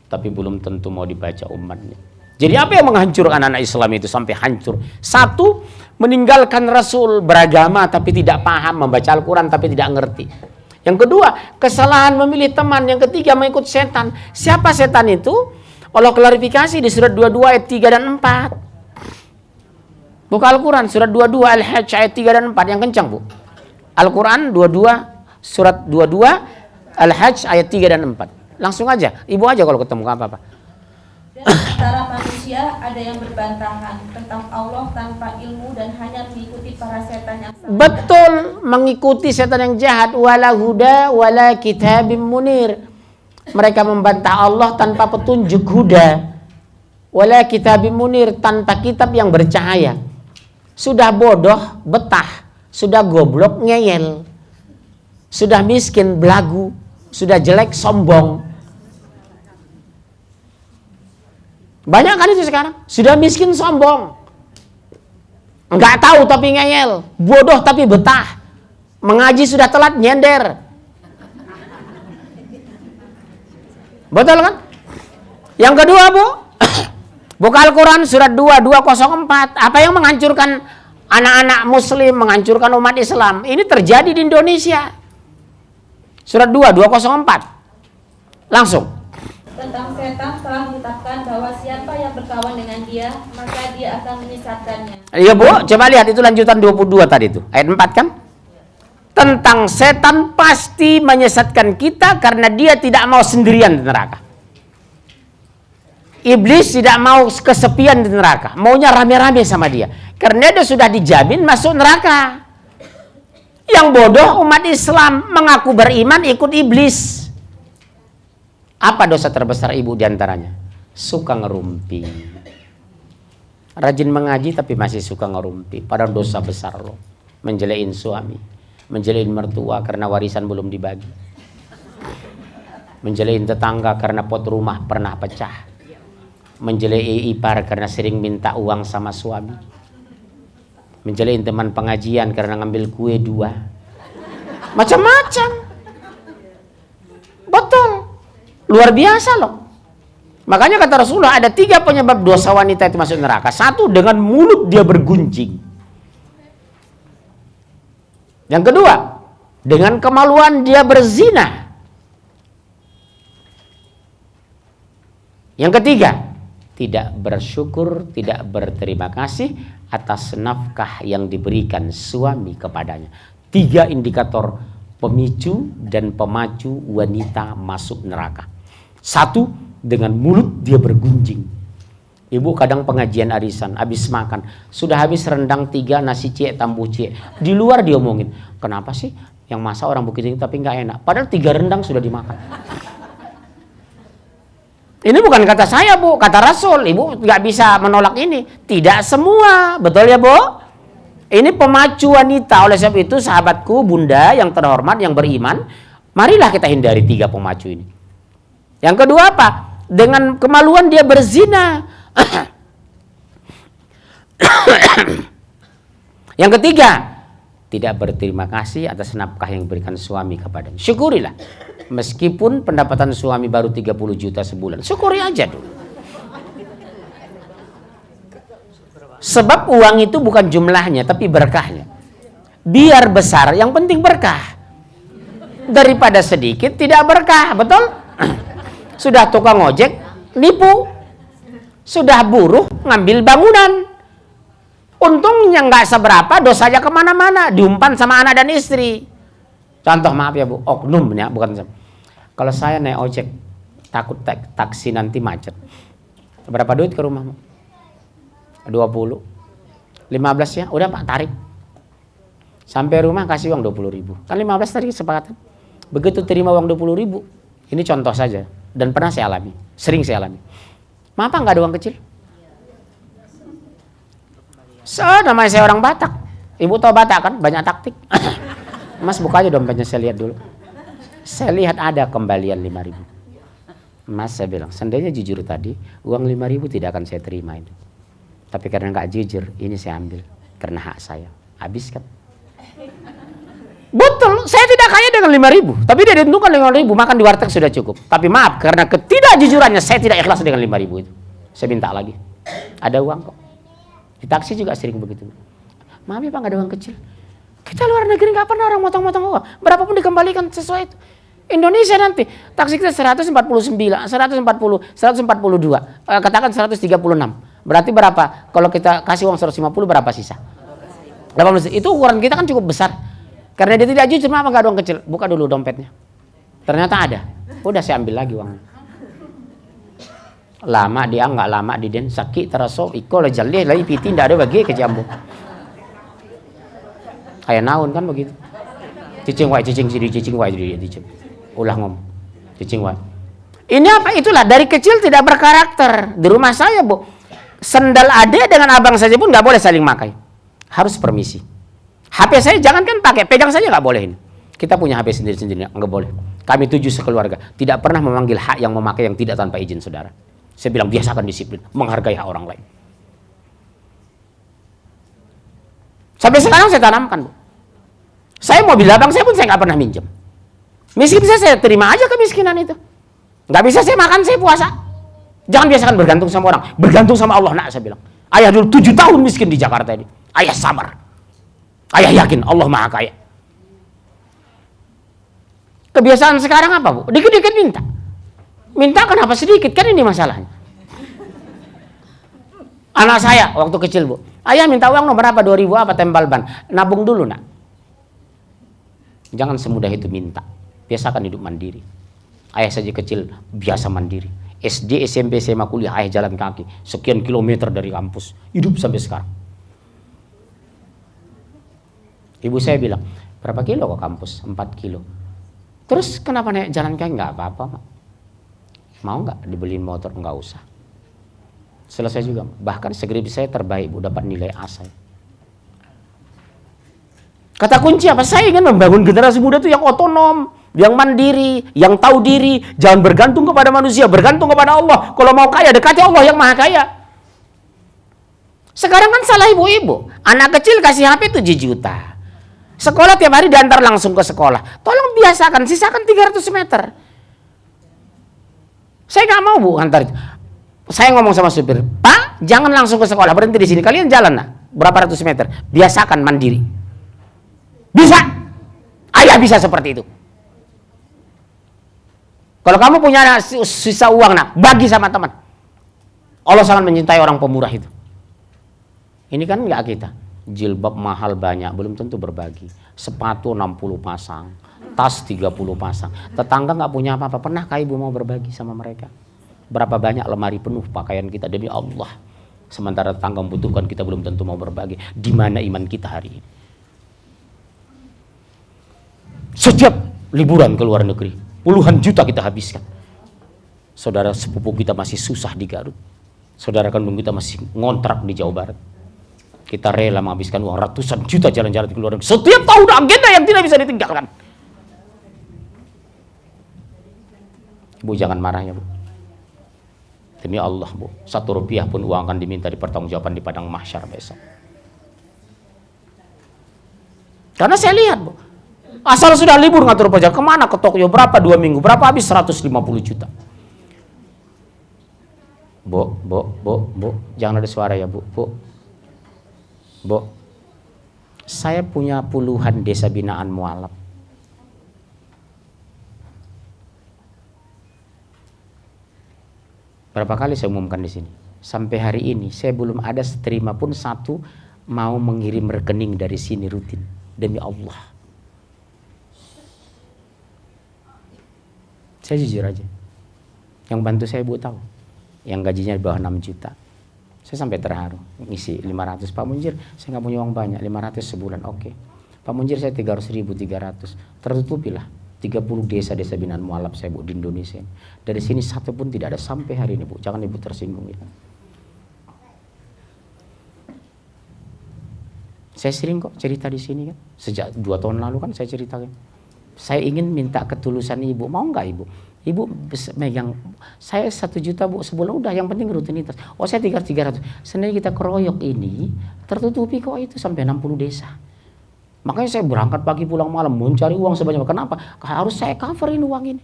Tapi belum tentu mau dibaca umatnya. Jadi apa yang menghancurkan anak Islam itu sampai hancur? Satu, meninggalkan Rasul, beragama tapi tidak paham, membaca Al-Quran tapi tidak ngerti. Yang kedua, kesalahan memilih teman. Yang ketiga, mengikut setan. Siapa setan itu? Allah klarifikasi di surat 22 ayat 3 dan 4. Buka Al-Quran, surat 22 Al-Hajj ayat 3 dan 4. Yang kencang Bu. Al-Quran 22, surat 22 Al-Hajj ayat 3 dan 4. Langsung aja, ibu aja kalau ketemu apa-apa.
Dan antara manusia ada yang berbantahan tentang Allah tanpa ilmu dan hanya mengikuti para setan yang sama.
Betul, mengikuti setan yang jahat. Wala huda wala kitabim munir. Mereka membantah Allah tanpa petunjuk huda. Wala kitabim munir, tanpa kitab yang bercahaya. Sudah bodoh, betah. Sudah goblok, ngeyel. Sudah miskin, belagu. Sudah jelek, sombong. Banyak kan itu sekarang. Sudah miskin, sombong. Enggak tahu tapi ngeyel. Bodoh tapi betah. Mengaji sudah telat, nyender. Betul kan? Yang kedua Bu, buka Al-Quran surat 2, 204. Apa yang menghancurkan anak-anak muslim, menghancurkan umat Islam? Ini terjadi di Indonesia. Surat 2, 204. Langsung.
Tentang setan telah ditetapkan bahwa siapa yang berkawan dengan dia, maka dia akan menyesatkannya.
Iya Bu, coba lihat itu lanjutan 22 tadi itu. Ayat 4 kan? Tentang setan pasti menyesatkan kita karena dia tidak mau sendirian di neraka. Iblis tidak mau kesepian di neraka, maunya rame-rame sama dia. Karena dia sudah dijamin masuk neraka. Yang bodoh umat Islam mengaku beriman ikut iblis. Apa dosa terbesar ibu diantaranya? Suka ngerumpi. Rajin mengaji tapi masih suka ngerumpi. Padahal dosa besar loh. Menjelein suami. Menjelein mertua karena warisan belum dibagi. Menjelein tetangga karena pot rumah pernah pecah. Menjelein ipar karena sering minta uang sama suami. Menjelein teman pengajian karena ngambil kue 2. Macam-macam. Betul. Luar biasa loh. Makanya kata Rasulullah ada 3 penyebab dosa wanita itu masuk neraka. 1, dengan mulut dia bergunjing. Yang kedua, dengan kemaluan dia berzina. Yang ketiga, tidak bersyukur, tidak berterima kasih atas nafkah yang diberikan suami kepadanya. 3 indikator pemicu dan pemacu wanita masuk neraka. 1, dengan mulut dia bergunjing. Ibu kadang pengajian arisan, habis makan, sudah habis rendang 3, nasi cie, tambuh cie. Di luar dia omongin, kenapa sih yang masak orang Bukit Tinggi tapi nggak enak? Padahal 3 rendang sudah dimakan. Ini bukan kata saya Bu, kata Rasul. Ibu nggak bisa menolak ini. Tidak semua, betul ya Bu? Ini pemacu wanita. Oleh sebab itu sahabatku, bunda yang terhormat, yang beriman, marilah kita hindari 3 pemacu ini. Yang kedua apa? Dengan kemaluan dia berzina. Yang ketiga, tidak berterima kasih atas nafkah yang diberikan suami kepadanya. Syukurilah. Meskipun pendapatan suami baru 30 juta sebulan, syukuri aja dulu. Sebab uang itu bukan jumlahnya, tapi berkahnya. Biar besar, yang penting berkah. Daripada sedikit, tidak berkah, betul? Sudah tukang ojek, nipu. Sudah buruh, ngambil bangunan. Untungnya nggak seberapa, dosanya kemana-mana. Diumpan sama anak dan istri. Contoh, maaf ya Bu, oknum ya, bukan. Kalau saya naik ojek, takut taksi nanti macet. Berapa duit ke rumahmu? 20. 15 ya, udah Pak, tarik. Sampai rumah kasih uang 20.000. Kan 15 tadi kesepakatan. Begitu terima uang 20.000, ini contoh saja, dan pernah saya alami, sering saya alami. Maaf nggak ada uang kecil? Namanya saya orang Batak. Ibu tahu Batak kan, banyak taktik. Mas buka aja dompetnya, saya lihat dulu. Saya lihat ada kembalian 5.000. Mas, saya bilang, seandainya jujur tadi, uang 5.000 tidak akan saya terima itu. Tapi karena nggak jujur, ini saya ambil karena hak saya. Habis kan? Betul, saya tidak kaya dengan 5.000, tapi dia ditentukan 5.000, makan di warteg sudah cukup. Tapi maaf, karena ketidakjujurannya saya tidak ikhlas dengan 5.000 itu. Saya minta lagi. Ada uang kok. Di taksi juga sering begitu. Maaf ya Pak, nggak ada uang kecil. Kita luar negeri nggak pernah orang motong-motong uang. Berapapun dikembalikan sesuai itu. Indonesia nanti taksi kita 149, 140, 142, katakan 136. Berarti berapa? Kalau kita kasih uang 150 berapa sisa? 80. Itu ukuran kita kan cukup besar. Karena dia tidak jujur, kenapa nggak ada uang kecil? Buka dulu dompetnya. Ternyata ada. Udah saya ambil lagi uangnya. Lama dia nggak lama di den sakit terasa iko lah jalih lagi piti tidak ada bagi ke jambu. Kayak naon kan begitu. Cicing jadi cicing. Ulah ngomong. Cicing wae. Ini apa? Itulah dari kecil tidak berkarakter. Di rumah saya, Bu, sendal adek dengan abang saja pun nggak boleh saling pakai. Harus permisi. HP saya jangan kan pakai, pegang saja nggak boleh ini. Kita punya HP sendiri-sendiri, nggak boleh. Kami 7 sekeluarga tidak pernah memanggil hak yang memakai yang tidak tanpa izin saudara. Saya bilang biasakan disiplin, menghargai hak orang lain. Sampai sekarang saya tanamkan, Bu. Saya mobil abang saya pun saya nggak pernah minjem. Miskin saya terima aja kemiskinan itu. Nggak bisa saya makan, saya puasa. Jangan biasakan bergantung sama orang, bergantung sama Allah. Nak, saya bilang. Ayah dulu 7 tahun miskin di Jakarta ini. Ayah sabar. Ayah yakin Allah Maha Kaya. Kebiasaan sekarang apa, Bu? Dikit-dikit minta. Minta kenapa sedikit? Kan ini masalahnya. Anak saya waktu kecil, Bu. Ayah minta uang nomor apa? 2.000 apa tembal ban. Nabung dulu, Nak. Jangan semudah itu minta. Biasakan hidup mandiri. Ayah saja kecil biasa mandiri. SD, SMP, SMA, kuliah ayah jalan kaki. Sekian kilometer dari kampus. Hidup sampai sekarang. Ibu saya bilang, berapa kilo ke kampus? 4 kilo. Terus kenapa naik jalan kaki? Nggak apa-apa, Mak. Mau nggak dibeliin motor? Nggak usah. Selesai juga. Bahkan skripsi saya terbaik, Bu, dapat nilai A saya. Kata kunci apa? Saya ingin membangun generasi muda itu yang otonom, yang mandiri, yang tahu diri, jangan bergantung kepada manusia, bergantung kepada Allah. Kalau mau kaya, dekati Allah yang Maha Kaya. Sekarang kan salah ibu-ibu. Anak kecil kasih HP 7 juta. Sekolah tiap hari diantar langsung ke sekolah. Tolong biasakan, sisakan 300 meter. Saya nggak mau, Bu, antar. Saya ngomong sama supir, Pak, jangan langsung ke sekolah, berhenti di sini. Kalian jalan, nah, berapa ratus meter. Biasakan mandiri. Bisa. Ayah bisa seperti itu. Kalau kamu punya sisa uang, nak, bagi sama teman. Allah sangat mencintai orang pemurah itu. Ini kan nggak kita. Jilbab mahal banyak, belum tentu berbagi. Sepatu 60 pasang, tas 30 pasang. Tetangga nggak punya apa-apa, pernahkah ibu mau berbagi sama mereka? Berapa banyak lemari penuh pakaian kita demi Allah. Sementara tetangga membutuhkan, kita belum tentu mau berbagi. Di mana iman kita hari ini? Setiap liburan ke luar negeri, puluhan juta kita habiskan. Saudara sepupu kita masih susah di Garut. Saudara kandung kita masih ngontrak di Jawa Barat. Kita rela menghabiskan uang ratusan juta jalan-jalan ke luar negeri. Setiap tahun agenda yang tidak bisa ditinggalkan. Bu, jangan marah ya, Bu. Demi Allah, Bu. 1 rupiah pun uang akan diminta dipertanggungjawabkan di padang mahsyar besok. Karena saya lihat, Bu. Asal sudah libur ngatur pajak, kemana? Ke Tokyo, berapa 2 minggu? Berapa habis? 150 juta. Bu. Jangan ada suara ya, Bu. Bu, saya punya puluhan desa binaan mualaf. Berapa kali saya umumkan di sini? Sampai hari ini saya belum ada terima pun satu mau mengirim rekening dari sini rutin. Demi Allah. Saya jujur aja. Yang bantu saya Bu tahu. Yang gajinya di bawah 6 juta. Saya sampai terharu. Ngisi 500. Pak Munjir, saya nggak punya uang banyak. 500 sebulan, oke. Pak Munjir, saya 300.000, 300. Tertutupilah. 30 desa-desa binaan mualaf saya, Bu, di Indonesia. Dari sini satu pun tidak ada sampai hari ini, Bu. Jangan Ibu tersinggung ya. Saya sering kok cerita di sini kan. Sejak 2 tahun lalu kan saya ceritakan. Saya ingin minta ketulusan Ibu. Mau nggak Ibu? Ibu megang saya 1 juta, Bu, sebulan udah, yang penting rutinitas. Oh, saya 300. Sebenarnya kita keroyok ini tertutupi kok itu sampai 60 desa. Makanya saya berangkat pagi pulang malam mencari uang sebanyak. Kenapa? Harus saya coverin uang ini.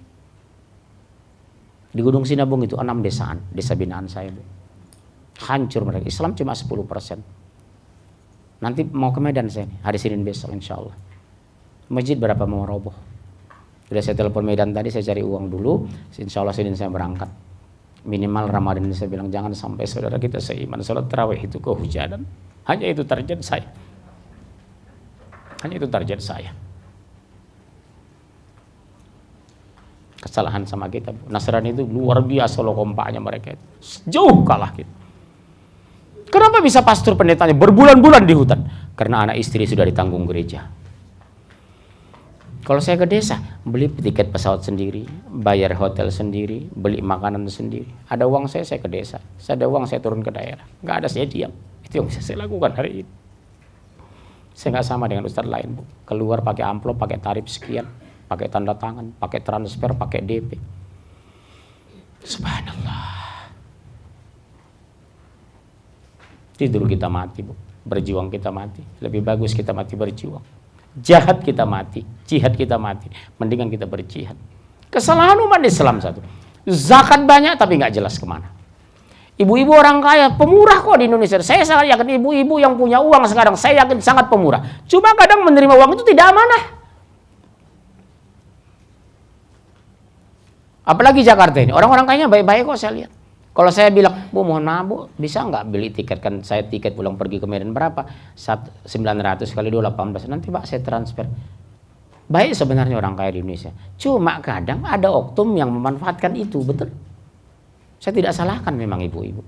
Di Gunung Sinabung itu 6 desaan, desa binaan saya, Bu. Hancur mereka. Islam cuma 10%. Nanti mau ke Medan saya nih, hari Senin besok insya Allah. Masjid berapa mau roboh. Sudah saya telepon Medan tadi, saya cari uang dulu. Insya Allah Senin saya berangkat. Minimal Ramadan ini saya bilang jangan sampai saudara kita seiman sholat tarawih itu kehujanan. Hanya itu target saya. Hanya itu target saya. Kesalahan sama kita. Nasrani itu luar biasa loh kompaknya mereka itu. Jauh kalah kita. Kenapa bisa pastor pendetanya berbulan-bulan di hutan? Karena anak istri sudah ditanggung gereja. Kalau saya ke desa, beli tiket pesawat sendiri, bayar hotel sendiri, beli makanan sendiri. Ada uang saya ke desa. Saya ada uang saya turun ke daerah. Nggak ada, saya diam. Itu yang bisa saya lakukan hari ini. Saya nggak sama dengan ustadz lain, Bu. Keluar pakai amplop, pakai tarif sekian, pakai tanda tangan, pakai transfer, pakai DP. Subhanallah. Tidur kita mati, Bu. Berjuang kita mati. Lebih bagus kita mati berjuang. Jahat kita mati, jihad kita mati. Mendingan kita berjihad. Kesalahan umat Islam satu. Zakat banyak tapi nggak jelas kemana. Ibu-ibu orang kaya, pemurah kok di Indonesia. Saya sangat yakin ibu-ibu yang punya uang sekarang, saya yakin sangat pemurah. Cuma kadang menerima uang itu tidak amanah. Apalagi Jakarta ini, orang-orang kayaknya baik-baik kok saya lihat. Kalau saya bilang, Bu mohon maaf Bu, bisa nggak beli tiket? Kan saya tiket pulang pergi ke Medan berapa? 900 kali 218, nanti Pak saya transfer. Baik sebenarnya orang kaya di Indonesia. Cuma kadang ada oknum yang memanfaatkan itu, betul? Saya tidak salahkan memang ibu-ibu.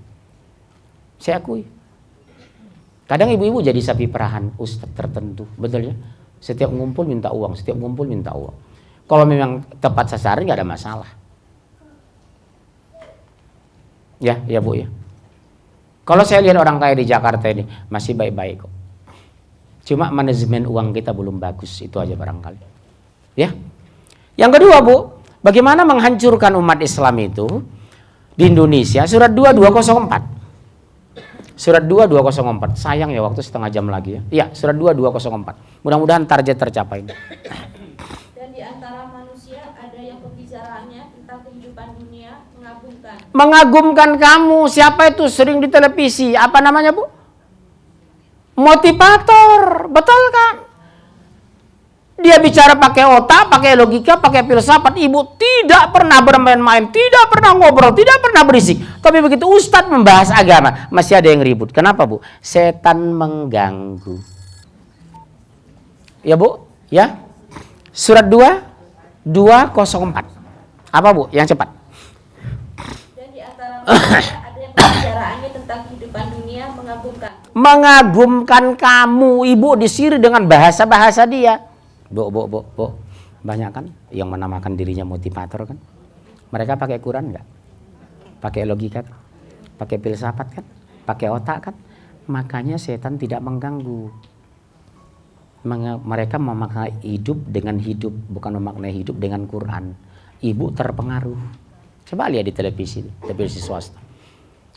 Saya akui. Kadang ibu-ibu jadi sapi perahan ustadz tertentu, betul ya? Setiap ngumpul minta uang, setiap ngumpul minta uang. Kalau memang tepat sasaran nggak ada masalah. Ya Bu ya. Kalau saya lihat orang kaya di Jakarta ini masih baik-baik kok. Cuma manajemen uang kita belum bagus, itu aja barangkali. Ya. Yang kedua Bu, bagaimana menghancurkan umat Islam itu? Di Indonesia, surat 2204. Surat 2204. Sayang ya waktu setengah jam lagi ya. Iya, surat 2204. Mudah-mudahan target tercapai.
Dan di antara manusia ada yang pembicaraannya tentang kehidupan dunia mengagumkan.
Mengagumkan kamu. Siapa itu sering di televisi? Apa namanya, Bu? Motivator. Betul kan? Dia bicara pakai otak, pakai logika, pakai filsafat. Ibu tidak pernah bermain-main, tidak pernah ngobrol, tidak pernah berisik. Tapi begitu Ustadz membahas agama, masih ada yang ribut. Kenapa, Bu? Setan mengganggu. Ya, Bu? Ya? Surat 204. Apa, Bu? Yang cepat.
Dan di antara manusia ada yang pembicaraannya tentang kehidupan dunia mengagumkan.
Mengagumkan kamu, Ibu disiri dengan bahasa-bahasa dia. Bu, banyak kan yang menamakan dirinya motivator kan? Mereka pakai Quran nggak? Pakai logika kan? Pakai filsafat kan? Pakai otak kan? Makanya setan tidak mengganggu. Mereka memaknai hidup dengan hidup, bukan memaknai hidup dengan Quran. Ibu terpengaruh. Coba lihat di televisi swasta.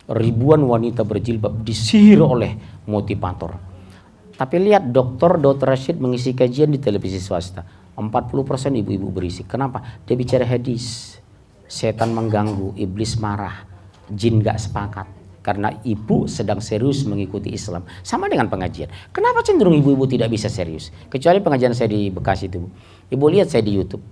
Ribuan wanita berjilbab disihir oleh motivator. Tapi lihat Dr. Rashid mengisi kajian di televisi swasta. 40% ibu-ibu berisik. Kenapa? Dia bicara hadis. Setan mengganggu, iblis marah, jin gak sepakat. Karena ibu sedang serius mengikuti Islam. Sama dengan pengajian. Kenapa cenderung ibu-ibu tidak bisa serius? Kecuali pengajian saya di Bekasi itu. Ibu lihat saya di YouTube.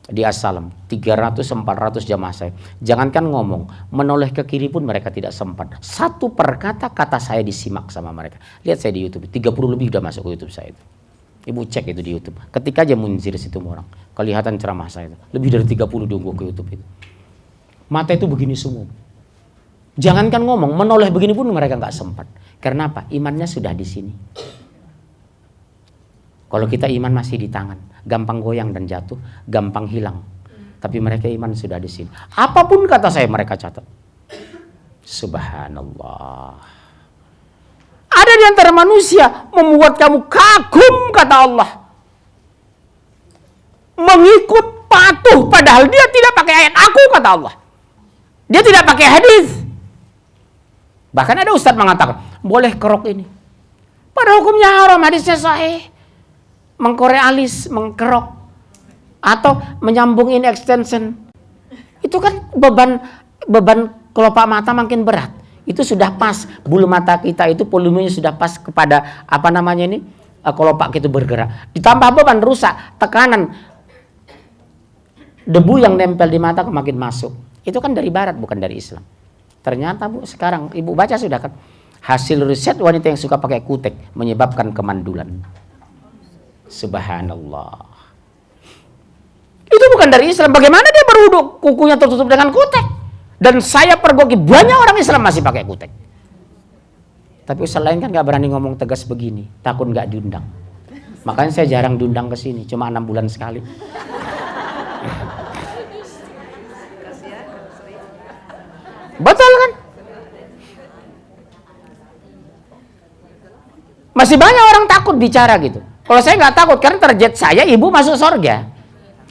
Di As-Salam 300-400 jamaah saya. Jangankan ngomong, menoleh ke kiri pun mereka tidak sempat. Satu per kata saya disimak sama mereka. Lihat saya di YouTube, 30 lebih udah masuk ke YouTube saya itu. Ibu cek itu di YouTube. Ketika aja munzir situ orang, kelihatan ceramah saya itu. Lebih dari 30 diunggah ke YouTube itu. Mata itu begini semua. Jangankan ngomong, menoleh begini pun mereka nggak sempat. Karena apa? Imannya sudah di sini. Kalau kita iman masih di tangan, gampang goyang dan jatuh, gampang hilang. Tapi mereka iman sudah di sini. Apapun kata saya mereka catat. Subhanallah. Ada di antara manusia membuat kamu kagum kata Allah. Mengikut patuh padahal dia tidak pakai ayat aku kata Allah. Dia tidak pakai hadis. Bahkan ada ustadz mengatakan, boleh kerok ini. Pada hukumnya haram, hadisnya sahih. Mengkorek alis, mengkerok. Atau menyambung ini extension. Itu kan beban kelopak mata makin berat. Itu sudah pas. Bulu mata kita itu volumenya sudah pas kepada apa namanya ini, kelopak itu bergerak. Ditambah beban rusak, tekanan. Debu yang nempel di mata makin masuk. Itu kan dari barat bukan dari Islam. Ternyata Bu, sekarang Ibu baca sudah kan, hasil riset wanita yang suka pakai kutek menyebabkan kemandulan. Subhanallah. Itu bukan dari Islam. Bagaimana dia berwudu kukunya tertutup dengan kutek? Dan saya pergoki banyak orang Islam masih pakai kutek. Tapi ustaz lain kan gak berani ngomong tegas begini, takut gak diundang. Makanya saya jarang diundang ke sini, cuma 6 bulan sekali. Betul kan? Masih banyak orang takut bicara gitu. Kalau saya nggak takut karena target saya ibu masuk surga.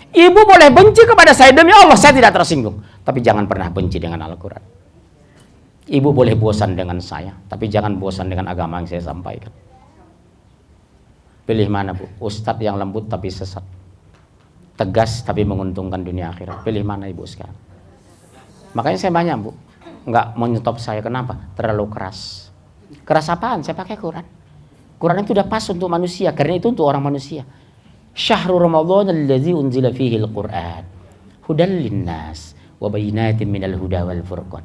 Ibu boleh benci kepada saya demi Allah saya tidak tersinggung. Tapi jangan pernah benci dengan Al-Quran. Ibu boleh bosan dengan saya, tapi jangan bosan dengan agama yang saya sampaikan. Pilih mana Bu? Ustadz yang lembut tapi sesat. Tegas tapi menguntungkan dunia akhirat. Pilih mana ibu sekarang? Makanya saya banyak Bu, nggak mau nyetop saya. Kenapa? Terlalu keras. Keras apaan? Saya pakai Quran. Quran itu udah pas untuk manusia, karena itu untuk orang manusia. Syahrul Ramadan allazi unzila fihi al-Quran hudan linnas wa bayyinatin minal huda wal furqan.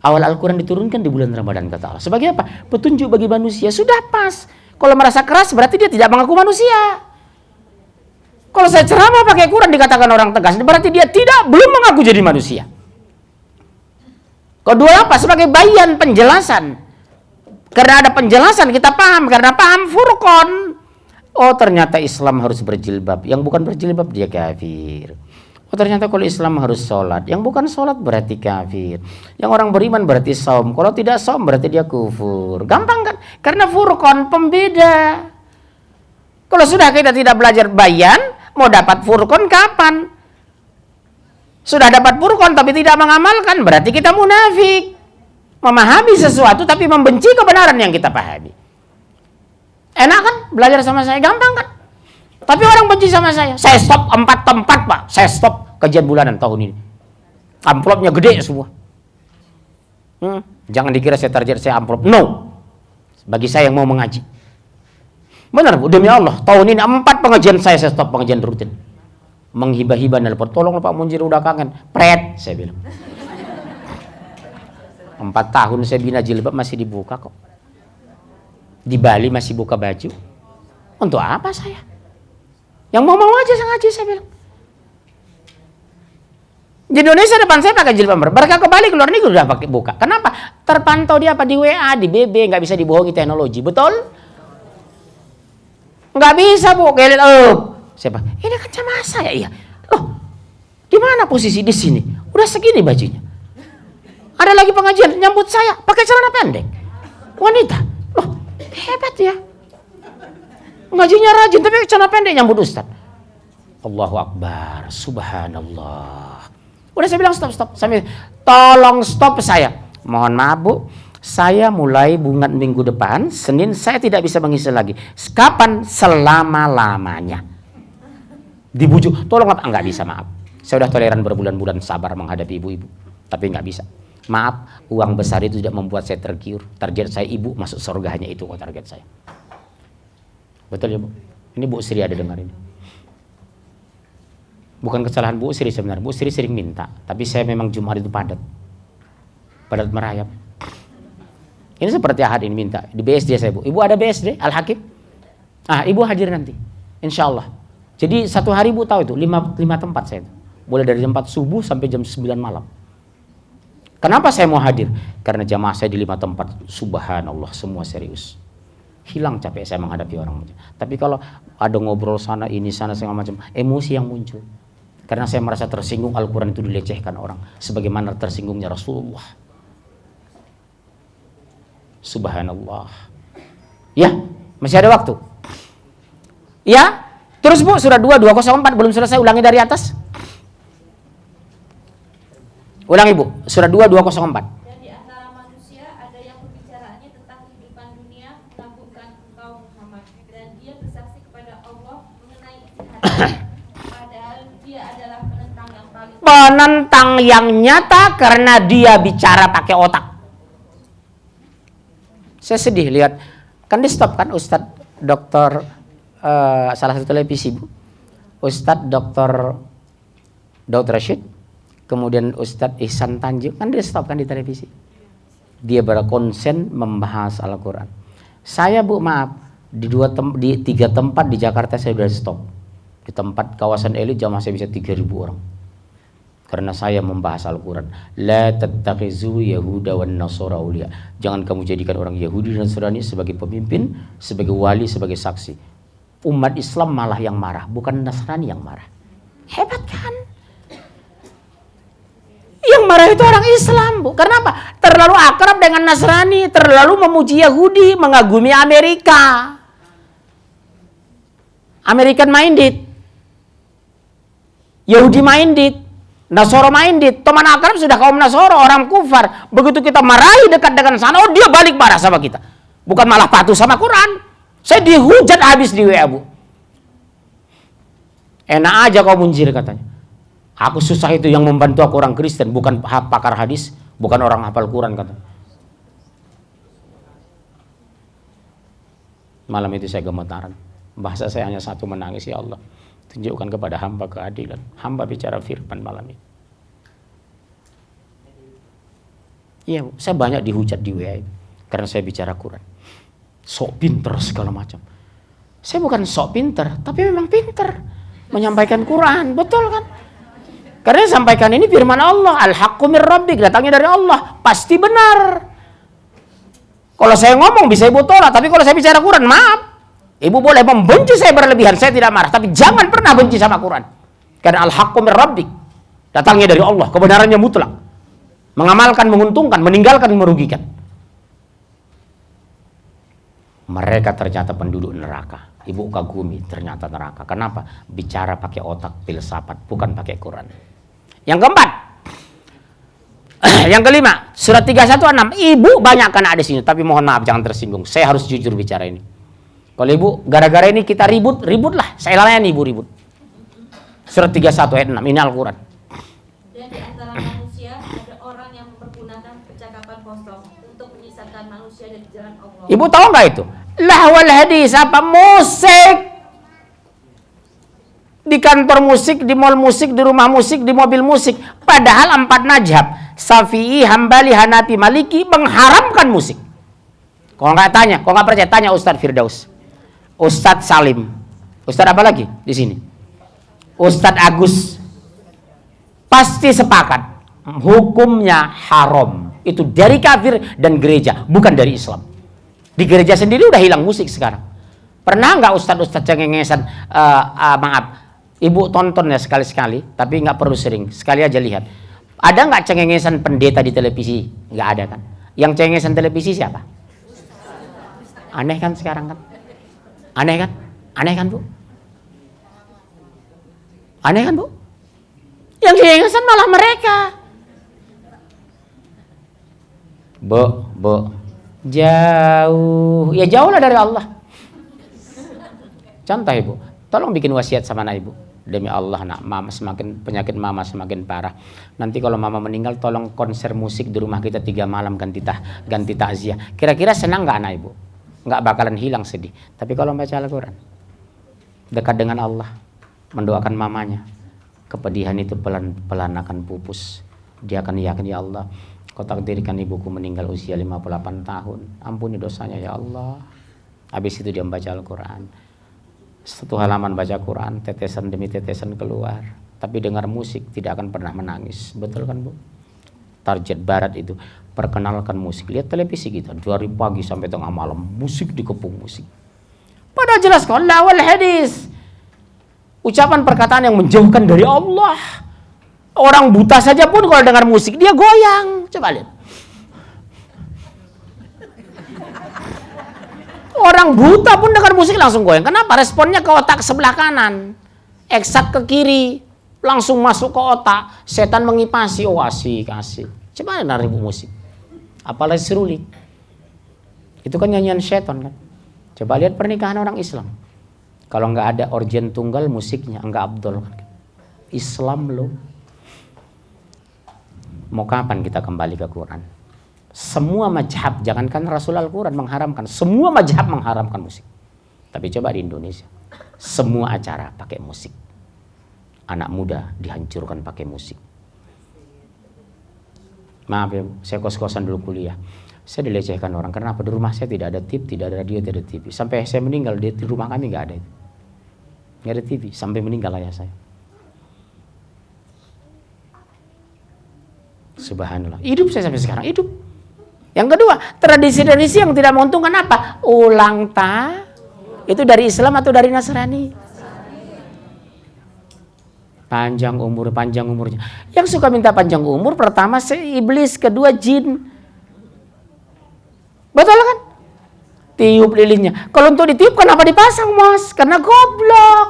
Awal Al-Quran diturunkan di bulan Ramadan kata Allah. Sebagai apa? Petunjuk bagi manusia. Sudah pas. Kalau merasa keras berarti dia tidak mengaku manusia. Kalau saya ceramah pakai Quran dikatakan orang tegas, berarti dia belum mengaku jadi manusia. Kedua apa? Sebagai bayan penjelasan. Karena ada penjelasan kita paham, karena paham furqan. Oh ternyata Islam harus berjilbab, yang bukan berjilbab dia kafir. Oh ternyata kalau Islam harus sholat, yang bukan sholat berarti kafir. Yang orang beriman berarti saum, kalau tidak saum berarti dia kufur. Gampang kan? Karena furqan pembeda. Kalau sudah kita tidak belajar bayan, mau dapat furqan kapan? Sudah dapat furqan tapi tidak mengamalkan, berarti kita munafik. Memahami sesuatu tapi membenci kebenaran yang kita pahami. Enak kan belajar sama saya? Gampang kan? Tapi orang benci sama saya. Saya stop 4 tempat Pak. Saya stop kajian bulanan tahun ini. Amplopnya gede semua. Jangan dikira saya target saya amplop. No. Bagi saya yang mau mengaji. Benar Bu, demi Allah. Tahun ini 4 pengajian saya stop pengajian rutin. Menghibah-hibah nelpon. Tolong Pak Munjir udah kangen. Pret saya bilang. 4 tahun saya bina jilbab masih dibuka kok. Di Bali masih buka baju. Untuk apa saya? Yang mau aja saya ngaji saya bilang. Di Indonesia depan saya pakai jilbab. Mereka ke Bali keluar negeri udah pakai buka. Kenapa? Terpantau dia apa di WA, di BB, nggak bisa dibohongi teknologi. Betul? Nggak bisa Bu. Gelet siapa? Ini kan sama saya iya. Loh, di mana posisi di sini? Udah segini bajunya. Ada lagi pengajian nyambut saya pakai celana pendek. Wanita. Loh, hebat ya. Ngajinya rajin tapi celana pendek nyambut ustaz. Allahu Akbar. Subhanallah. Udah saya bilang stop. Sambil tolong stop saya. Mohon maaf Bu. Saya mulai bungat minggu depan, Senin saya tidak bisa mengisi lagi. Kapan? Selama-lamanya. Dibujuk. Tolong apa? Enggak bisa maaf. Saya udah toleran berbulan-bulan sabar menghadapi ibu-ibu. Tapi enggak bisa. Maaf, uang besar itu tidak membuat saya tergiur. Target saya ibu masuk surga hanya itu kok target saya. Betul ya Bu? Ini Bu Sri ada dengar ini. Bukan kesalahan Bu Sri sebenarnya. Bu Sri sering minta, tapi saya memang Jumat itu padat. Padat merayap. Ini seperti Ahad ini minta di BSD saya Bu. Ibu ada BSD Al-Hakim? Ibu hadir nanti. Insya Allah. Jadi satu hari Bu tahu itu 5 tempat saya itu. Boleh dari jam 4 subuh sampai jam 9 malam. Kenapa saya mau hadir? Karena jamaah saya di 5 tempat, subhanallah, semua serius. hilang capek saya menghadapi orang macam. Tapi kalau ada ngobrol sana ini sana segala macam, emosi yang muncul. Karena saya merasa tersinggung Al-Quran itu dilecehkan orang, sebagaimana tersinggungnya Rasulullah. Subhanallah. Ya, masih ada waktu. Ya, terus Bu, surah 2:204 belum selesai, ulangi dari atas. Ulangi Bu, surah 2:204.
Dan di antara manusia ada yang pembicaraannya tentang kehidupan dunia mengagumkan engkau Muhammad, dan dia bersaksi kepada Allah mengenai isi hati, padahal dia adalah penentang yang paling
Penentang yang nyata karena dia bicara pakai otak. Saya sedih lihat, kan di stop kan Ustadz Dokter salah satu televisi Bu, Ustadz Dokter Daud Rashid, kemudian Ustadz Ihsan Tanjung, kan dia stop kan di televisi. Dia berkonsen membahas Al-Quran. Saya Bu, maaf, di 3 tempat di Jakarta saya sudah stop. Di tempat kawasan elit jamaah saya bisa 3.000 orang. Karena saya membahas Al-Quran. La tattakhizu Yahuda wan Nasara awliya. Jangan kamu jadikan orang Yahudi dan Nasrani sebagai pemimpin, sebagai wali, sebagai saksi. Umat Islam malah yang marah, bukan Nasrani yang marah. Hebat kan? Yang marah itu orang Islam, Bu. Karena apa? Terlalu akrab dengan Nasrani, terlalu memuji Yahudi, mengagumi Amerika. American minded. Yahudi minded. Nasoro minded. Teman akrab sudah kaum Nasoro, orang kufar. Begitu kita marahi dekat dengan sana, oh dia balik marah sama kita. Bukan malah patuh sama Quran. Saya dihujat habis di WA, Bu. Enak aja kau munjir katanya. Aku susah itu yang membantu aku orang Kristen, bukan pakar hadis, bukan orang hafal Quran katanya. Malam itu saya gemetaran. Bahasa saya hanya satu, menangis, ya Allah. Tunjukkan kepada hamba keadilan. Hamba bicara firman malam ini. Iya, saya banyak dihujat di WA karena saya bicara Quran. Sok pinter segala macam. Saya bukan sok pinter, tapi memang pinter menyampaikan Quran, betul kan? Karena sampaikan ini firman Allah, al-haqqu mir rabbik, datangnya dari Allah, pasti benar. Kalau saya ngomong bisa Ibu tolak, tapi kalau saya bicara Quran, maaf, Ibu boleh membenci saya berlebihan, saya tidak marah, tapi jangan pernah benci sama Quran. Karena al-haqqu mir rabbik, datangnya dari Allah, kebenarannya mutlak. Mengamalkan menguntungkan, meninggalkan merugikan. Mereka ternyata penduduk neraka. Ibu kagumi, ternyata neraka. Kenapa? Bicara pakai otak, filsafat, bukan pakai Quran. Yang keempat, yang kelima, surat 316. Ibu banyak kena di sini, tapi mohon maaf jangan tersinggung. Saya harus jujur bicara ini. Kalau Ibu gara-gara ini kita ributlah. Saya layani Ibu ribut. Surat 31 ayat 6, ini Al-Quran.
Dan di antara manusia ada orang yang mempergunakan percakapan kosong untuk menyesatkan manusia dari jalan Allah.
Ibu tahu nggak itu? Lahwal hadis, apa? Musik. Di kantor musik, di mall musik, di rumah musik, di mobil musik. Padahal 4 mazhab, Syafi'i, Hambali, Hanafi, Maliki mengharamkan musik. Kalau nggak percaya, tanya Ustadz Firdaus, Ustadz Salim, Ustadz apa lagi di sini? Ustadz Agus. Pasti sepakat hukumnya haram. Itu dari kafir dan gereja, bukan dari Islam. Di gereja sendiri udah hilang musik sekarang. Pernah nggak Ustadz cengengesan, maaf, Ibu tonton ya sekali-sekali, tapi nggak perlu sering, sekali aja lihat. Ada nggak cengengesan pendeta di televisi? Nggak ada kan? Yang cengengesan televisi siapa? Aneh kan sekarang kan? Aneh kan? Aneh kan Bu? Aneh kan Bu? Yang cengengesan malah mereka. Bu, jauh, ya jauhlah dari Allah. Contoh Ibu, tolong bikin wasiat sama anak Ibu. Demi Allah nak, mama penyakit mama semakin parah. Nanti kalau mama meninggal, tolong konser musik di rumah kita 3 malam ganti takziah. Kira-kira senang nggak anak Ibu? Nggak bakalan hilang sedih. Tapi kalau baca Al-Quran, dekat dengan Allah, mendoakan mamanya, kepedihan itu pelan-pelan akan pupus. Dia akan yakin, ya Allah, Kau takdirkan ibuku meninggal usia 58 tahun. Ampuni dosanya ya Allah. Habis itu dia membaca Al-Quran. Satu halaman baca Quran, tetesan demi tetesan keluar. Tapi dengar musik tidak akan pernah menangis. Betul kan Bu? target barat itu, perkenalkan musik. Lihat televisi kita dari pagi sampai tengah malam musik, dikepung musik. Padahal jelas qala wal hadis, ucapan perkataan yang menjauhkan dari Allah. Orang buta saja pun kalau dengar musik dia goyang. Coba lihat. Orang buta pun dengar musik langsung goyang. Kenapa? Responnya ke otak sebelah kanan, eksak ke kiri, langsung masuk ke otak. Setan mengipasi, oh asik. Coba dengar ibu musik, apalagi seruling. Itu kan nyanyian setan kan. Coba lihat pernikahan orang Islam. Kalau nggak ada organ tunggal musiknya nggak abdol kan. Islam loh. Mau kapan kita kembali ke Quran? Semua mazhab, jangankan Rasul Al-Quran mengharamkan, semua mazhab mengharamkan musik. Tapi coba di Indonesia, semua acara pakai musik. Anak muda dihancurkan pakai musik. Maaf ya, saya kos-kosan dulu kuliah. Saya dilecehkan orang, karena apa? Di rumah saya tidak ada TV, tidak ada radio, tidak ada TV. Sampai saya meninggal, di rumah kami nggak ada itu. Nggak ada TV, sampai meninggal ayah saya. Subhanallah. Hidup saya sampai sekarang, hidup. Yang kedua, tradisi-tradisi yang tidak menguntungkan apa? Ulang tahun. Itu dari Islam atau dari Nasrani? Panjang umurnya. Yang suka minta panjang umur, pertama iblis, kedua jin. Betul kan? Tiup lilinnya. Kalau untuk ditiup kenapa dipasang, Mas? Karena goblok.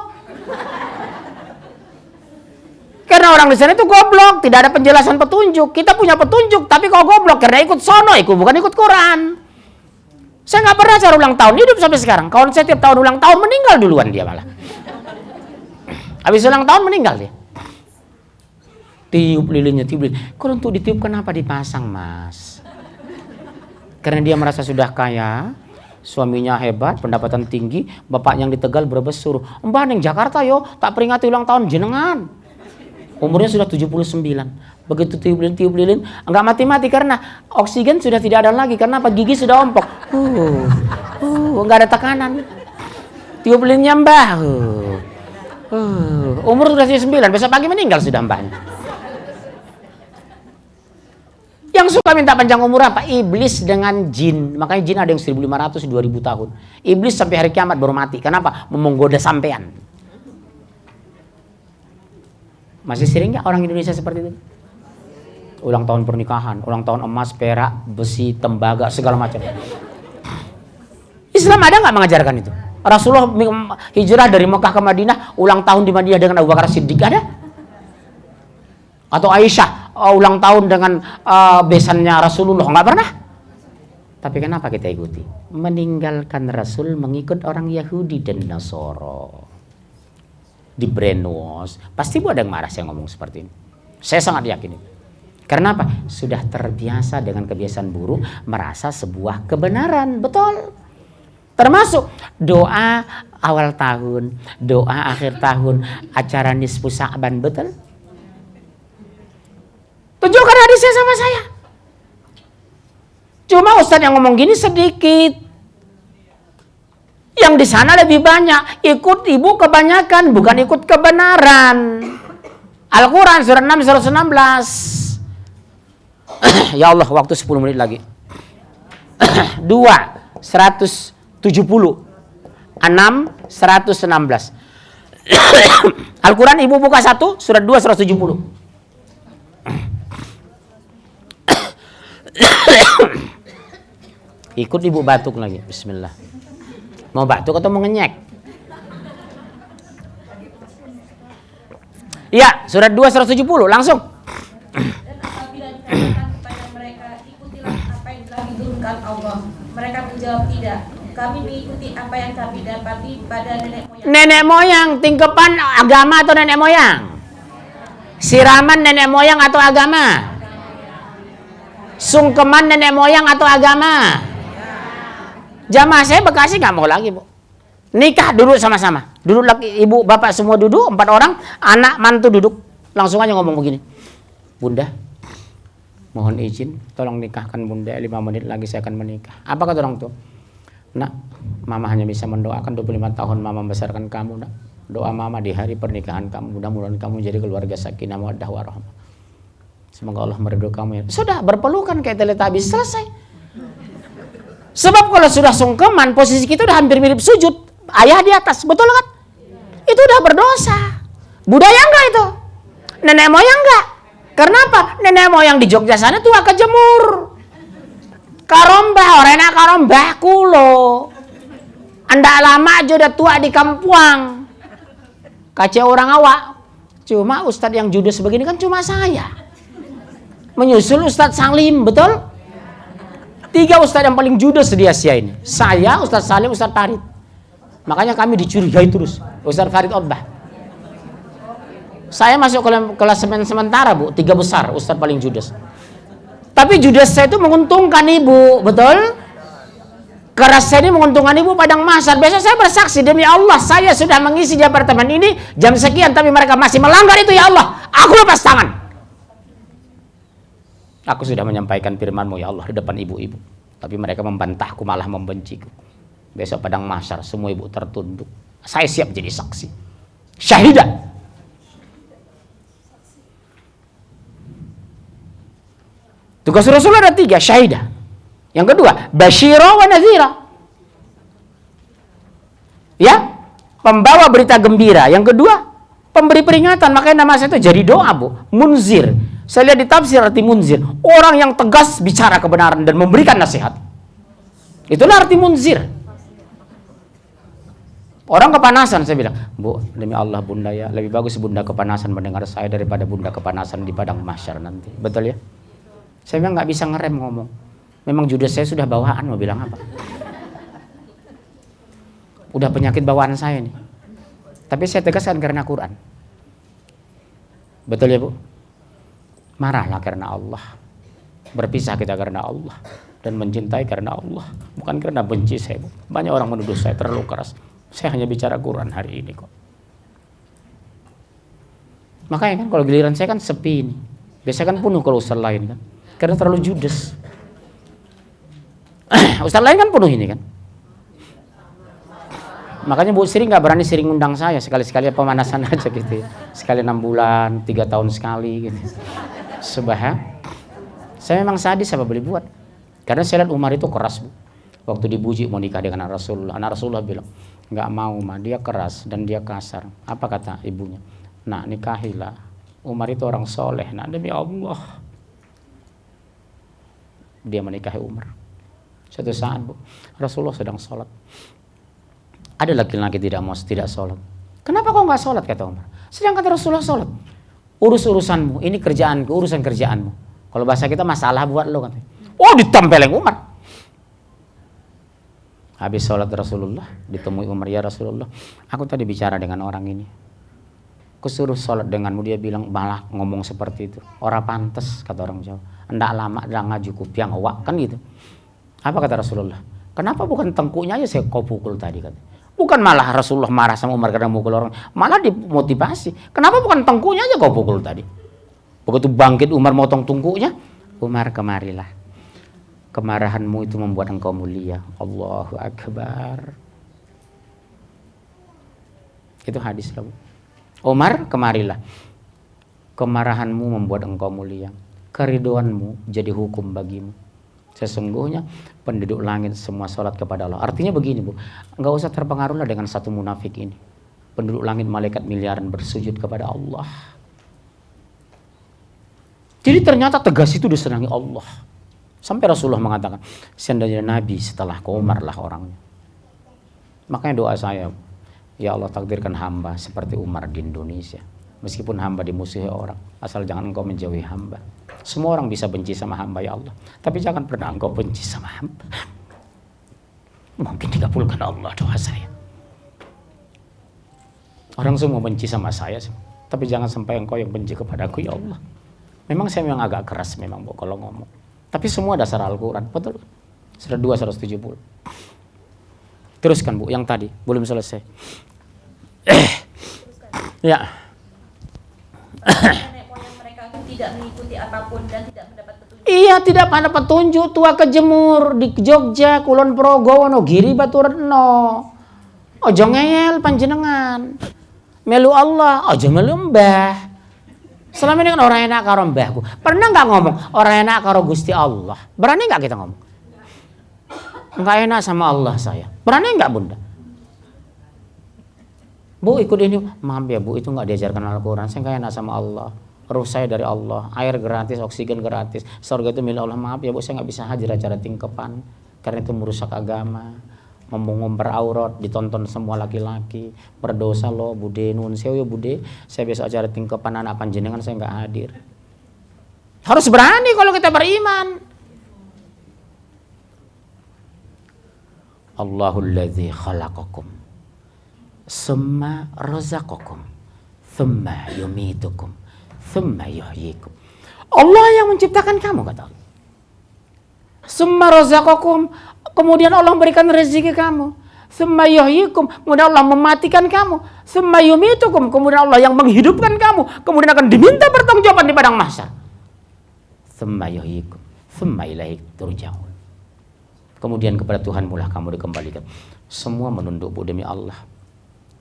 Karena orang di sana itu goblok, tidak ada penjelasan petunjuk. Kita punya petunjuk, tapi kok goblok karena ikut sono, bukan ikut Quran. Saya nggak pernah acara ulang tahun, hidup sampai sekarang. Kawan saya tiap tahun ulang tahun meninggal duluan dia malah. Habis ulang tahun meninggal dia. Tiup lilinnya, tiup lilin. Kalau untuk ditiup kenapa dipasang, Mas? Karena dia merasa sudah kaya, suaminya hebat, pendapatan tinggi, bapaknya yang di Tegal Brebes suruh, "Mbah neng Jakarta yo, tak peringati ulang tahun jenengan." Umurnya sudah 79. Begitu tiup lilin, enggak mati-mati karena oksigen sudah tidak ada lagi. Karena apa? Gigi sudah ompok. Enggak ada tekanan. Tiup lilinnya, Mbah. Umur sudah 79, besok pagi meninggal sudah mbahnya. Yang suka minta panjang umur apa? Iblis dengan jin. Makanya jin ada yang 1500, 2000 tahun. Iblis sampai hari kiamat baru mati. Kenapa? Menggoda sampean. Masih sering nggak orang Indonesia seperti itu? Ulang tahun pernikahan, ulang tahun emas, perak, besi, tembaga, segala macam. Islam ada nggak mengajarkan itu? Rasulullah hijrah dari Mekah ke Madinah, ulang tahun di Madinah dengan Abu Bakar Siddiq ada? Atau Aisyah ulang tahun dengan besannya Rasulullah? Nggak pernah. Tapi kenapa kita ikuti? Meninggalkan Rasul, mengikut orang Yahudi dan Nasoro. Di brainwash, pasti ada yang marah saya ngomong seperti ini. Saya sangat yakin itu. Karena apa? Sudah terbiasa dengan kebiasaan buruk, merasa sebuah kebenaran, betul. Termasuk doa awal tahun, doa akhir tahun, acara nisfu Sa'ban, betul. Tunjukkan hadisnya sama saya. Cuma Ustadz yang ngomong gini sedikit. Yang di sana lebih banyak, ikut ibu kebanyakan, bukan ikut kebenaran. Al-Quran surat 6, 116. Ya Allah, waktu 10 menit lagi. 2, 170. 6, 116. Al-Quran ibu buka 1, surat 2, 170. Ikut ibu batuk lagi, bismillah. Mau batuk atau mau ngenyek? Ya, surat 2, 170, langsung.
Dan apabila dikatakan kepada mereka, ikutilah apa yang telah diturunkan Allah. Mereka menjawab tidak. Kami mengikuti apa yang kami dapati pada nenek moyang.
Nenek moyang, tingkepan agama atau nenek moyang? Siraman nenek moyang atau agama? Sungkeman nenek moyang atau agama? Jamaah saya Bekasi nggak mau lagi, Bu. Nikah duduk sama-sama. Duduk laki, ibu, bapak semua duduk, 4 orang, anak mantu duduk. Langsung aja ngomong begini. Bunda, mohon izin, tolong nikahkan Bunda, 5 menit lagi saya akan menikah. Apa kata orang tua? Nak, mama hanya bisa mendoakan 25 tahun mama membesarkan kamu, nak. Doa mama di hari pernikahan kamu, mudah-mudahan kamu jadi keluarga sakinah mawaddah warahmah. Semoga Allah meridhoi kamu ya. Sudah berpelukan kayak Teletubbies, selesai. Sebab kalau sudah sungkeman, posisi kita udah hampir mirip sujud. Ayah di atas, betul kan? Itu udah berdosa. Budaya enggak itu? Nenek moyang enggak? Karena apa? Nenek moyang di Jogja sana tua kejemur. Karombah, orena karombah kulo. Anda lama aja udah tua di Kampuang. Kaca orang awak. Cuma ustadz yang judes begini kan cuma saya. Menyusul Ustadz Salim, betul? 3 ustadz yang paling judes di Asia ini. Saya, Ustadz Salim, Ustadz Farid. Makanya kami dicurigai terus. Ustadz Farid Otbah. Saya masuk kelas sementara, Bu. 3 besar, ustadz paling judes. Tapi judes saya itu menguntungkan ibu, betul? Keras saya ini menguntungkan ibu padang mahsyar. Besok saya bersaksi, demi Allah, saya sudah mengisi di apartemen ini jam sekian, tapi mereka masih melanggar itu, ya Allah. Aku lepas tangan. Aku sudah menyampaikan firman-Mu ya Allah di depan ibu-ibu. Tapi mereka membantahku, malah membenciku. Besok padang mahsyar semua ibu tertunduk. Saya siap jadi saksi. Syahidah. Tugas Rasul ada 3, syahidah. Yang kedua, basyira wa nadhira. Ya, pembawa berita gembira. Yang kedua, pemberi peringatan. Makanya nama saya itu jadi doa, Bu. Munzir. Saya lihat di tafsir arti munzir. Orang yang tegas bicara kebenaran dan memberikan nasihat. Itulah arti munzir. Orang kepanasan, saya bilang, Bu, demi Allah bunda ya, lebih bagus bunda kepanasan mendengar saya daripada bunda kepanasan di padang mahsyar nanti. Betul ya? Saya memang nggak bisa ngerem ngomong. Memang judes saya sudah bawaan, mau bilang apa? Udah penyakit bawaan saya nih. Tapi saya tegaskan karena Quran. Betul ya, Bu? Marahlah karena Allah. Berpisah kita karena Allah. Dan mencintai karena Allah. Bukan karena benci saya, Bu. Banyak orang menuduh saya terlalu keras. Saya hanya bicara Quran hari ini kok. Makanya kan kalau giliran saya kan sepi nih. Biasanya kan penuh kalau ustaz lain kan. Karena terlalu judes. Ustaz lain kan penuh ini kan. Makanya Bu Sri nggak berani sering undang saya. Sekali-sekali pemanasan aja gitu ya. Sekali 6 bulan, 3 tahun sekali gitu. Saya memang sadis apa boleh buat. Karena saya lihat Umar itu keras, Bu. Waktu dibujuk mau nikah dengan anak Rasulullah bilang, nggak mau mah, dia keras dan dia kasar. Apa kata ibunya? Nak, nikahilah. Umar itu orang soleh. Nah, demi Allah. Dia menikahi Umar. Suatu saat, Bu, Rasulullah sedang sholat. Ada laki-laki tidak sholat. Kenapa kau nggak sholat, kata Umar? Sedangkan Rasulullah sholat. Urus-urusanmu, ini kerjaanku, urusan kerjaanmu. Kalau bahasa kita masalah buat lo, katanya. Oh, ditempeleng Umar. Habis sholat Rasulullah, ditemui Umar, ya Rasulullah, aku tadi bicara dengan orang ini. Kusuruh sholat denganmu, dia bilang malah ngomong seperti itu. Ora pantes, kata orang Jawa. Ndak lama, ndak ngaju kupiang awak, kan gitu. Apa kata Rasulullah? Kenapa bukan tengkuknya aja saya kau pukul tadi, kata. Bukan malah Rasulullah marah sama Umar karena mukul orang, malah dimotivasi. Kenapa bukan tengkuknya aja kau pukul tadi? Begitu bangkit Umar motong tengkuknya, Umar kemarilah. Kemarahanmu itu membuat engkau mulia. Allahu Akbar. Itu hadis lah, Bu. Umar kemarilah. Kemarahanmu membuat engkau mulia. Keriduanmu jadi hukum bagimu. Sesungguhnya penduduk langit semua sholat kepada Allah. Artinya begini, Bu, nggak usah terpengaruhlah dengan satu munafik ini. Penduduk langit malaikat miliaran bersujud kepada Allah. Jadi ternyata tegas itu disenangi Allah. Sampai Rasulullah mengatakan, seandainya Nabi setelah Umar lah orangnya. Makanya doa saya, ya Allah takdirkan hamba seperti Umar di Indonesia. Meskipun hamba dimusuhi orang, asal jangan engkau menjauhi hamba. Semua orang bisa benci sama hamba, ya Allah. Tapi jangan pernah engkau benci sama hamba. Mungkin dikabulkan Allah doa saya. Orang semua benci sama saya, tapi jangan sampai engkau yang benci kepadaku, ya Allah. Memang saya memang agak keras memang, Bu, kalau ngomong. Tapi semua dasar Al-Quran, betul. Sudah 270. Teruskan, Bu, yang tadi belum selesai. Ya.
Nenek moyang mereka itu tidak mengikuti apapun dan tidak mendapat petunjuk.
Iya, tidak pada petunjuk. Tua kejemur di Jogja, Kulon Progo, Wonogiri, Baturetno. Ojo ngeyel panjenengan. Melu Allah, ojo melu mbah. Selama ini kan orang enak karo mbahku. Pernah nggak ngomong orang enak karo Gusti Allah? Berani nggak kita ngomong? Nggak enak sama Allah saya. Berani nggak bunda? Bu ikut ini, maaf ya bu, itu nggak diajarkan Al-Quran. Saya nggak enak sama Allah. Ruh saya dari Allah, air gratis, oksigen gratis, surga itu milik Allah. Maaf ya bu, saya nggak bisa hadir acara tingkepan karena itu merusak agama, mengumbar aurat, ditonton semua laki-laki, berdosa loh bude, nun sewu ya bude. Saya besok acara tingkepan anak panjenengan saya nggak hadir. Harus berani kalau kita beriman. Allahul ladzi khalaqakum summa razaqakum thumma yumitukum thumma yuhyikum. Allah yang menciptakan kamu, kata Allah. Summa razaqakum, kemudian Allah memberikan rezeki kamu. Thumma yuhyikum, kemudian Allah mematikan kamu. Thumma yumitukum, kemudian Allah yang menghidupkan kamu, kemudian akan diminta pertanggungjawaban di padang mahsyar. Thumma yuhyikum thumma ilaihi turja'un. Kemudian kepada Tuhan mulah kamu dikembalikan. Semua menunduk bu demi Allah.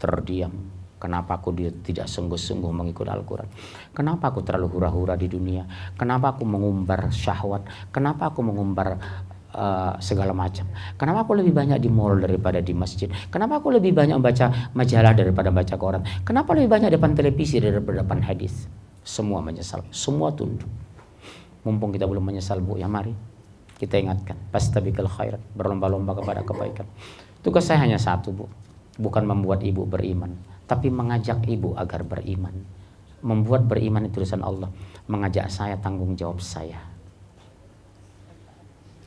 Terdiam. Kenapa aku tidak sungguh-sungguh mengikut Al-Quran? Kenapa aku terlalu hura-hura di dunia? Kenapa aku mengumbar syahwat? Kenapa aku mengumbar segala macam? Kenapa aku lebih banyak di mall daripada di masjid? Kenapa aku lebih banyak membaca majalah daripada baca koran? Kenapa lebih banyak depan televisi daripada depan hadis? Semua menyesal. Semua tunduk. Mumpung kita belum menyesal bu, ya mari kita ingatkan, fastabiqul khairat, berlomba-lomba kepada kebaikan. Tugas saya hanya satu bu, bukan membuat ibu beriman, tapi mengajak ibu agar beriman. Membuat beriman itu urusan Allah, mengajak saya tanggung jawab saya.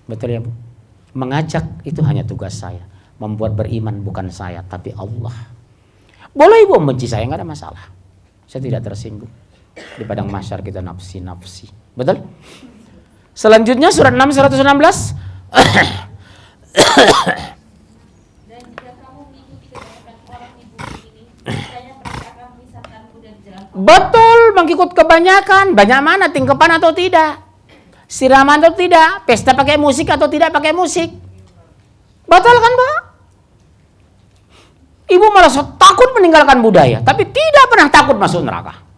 Betul ya bu? Mengajak itu hanya tugas saya, membuat beriman bukan saya tapi Allah. Boleh ibu membenci saya, nggak ada masalah, saya tidak tersinggung. Di padang mahsyar kita nafsi-nafsi, betul? Selanjutnya surat 6 116.
Dan jika kamu mengikuti kebanyakan orang di bumi ini, niscaya mereka akan memisahkanmu dari jalan Allah.
Betul, mengikut kebanyakan. Banyak mana, tingkepan atau tidak, siraman atau tidak, pesta pakai musik atau tidak pakai musik. Batal kan Pak? Ibu malah takut meninggalkan budaya, tapi tidak pernah takut masuk neraka.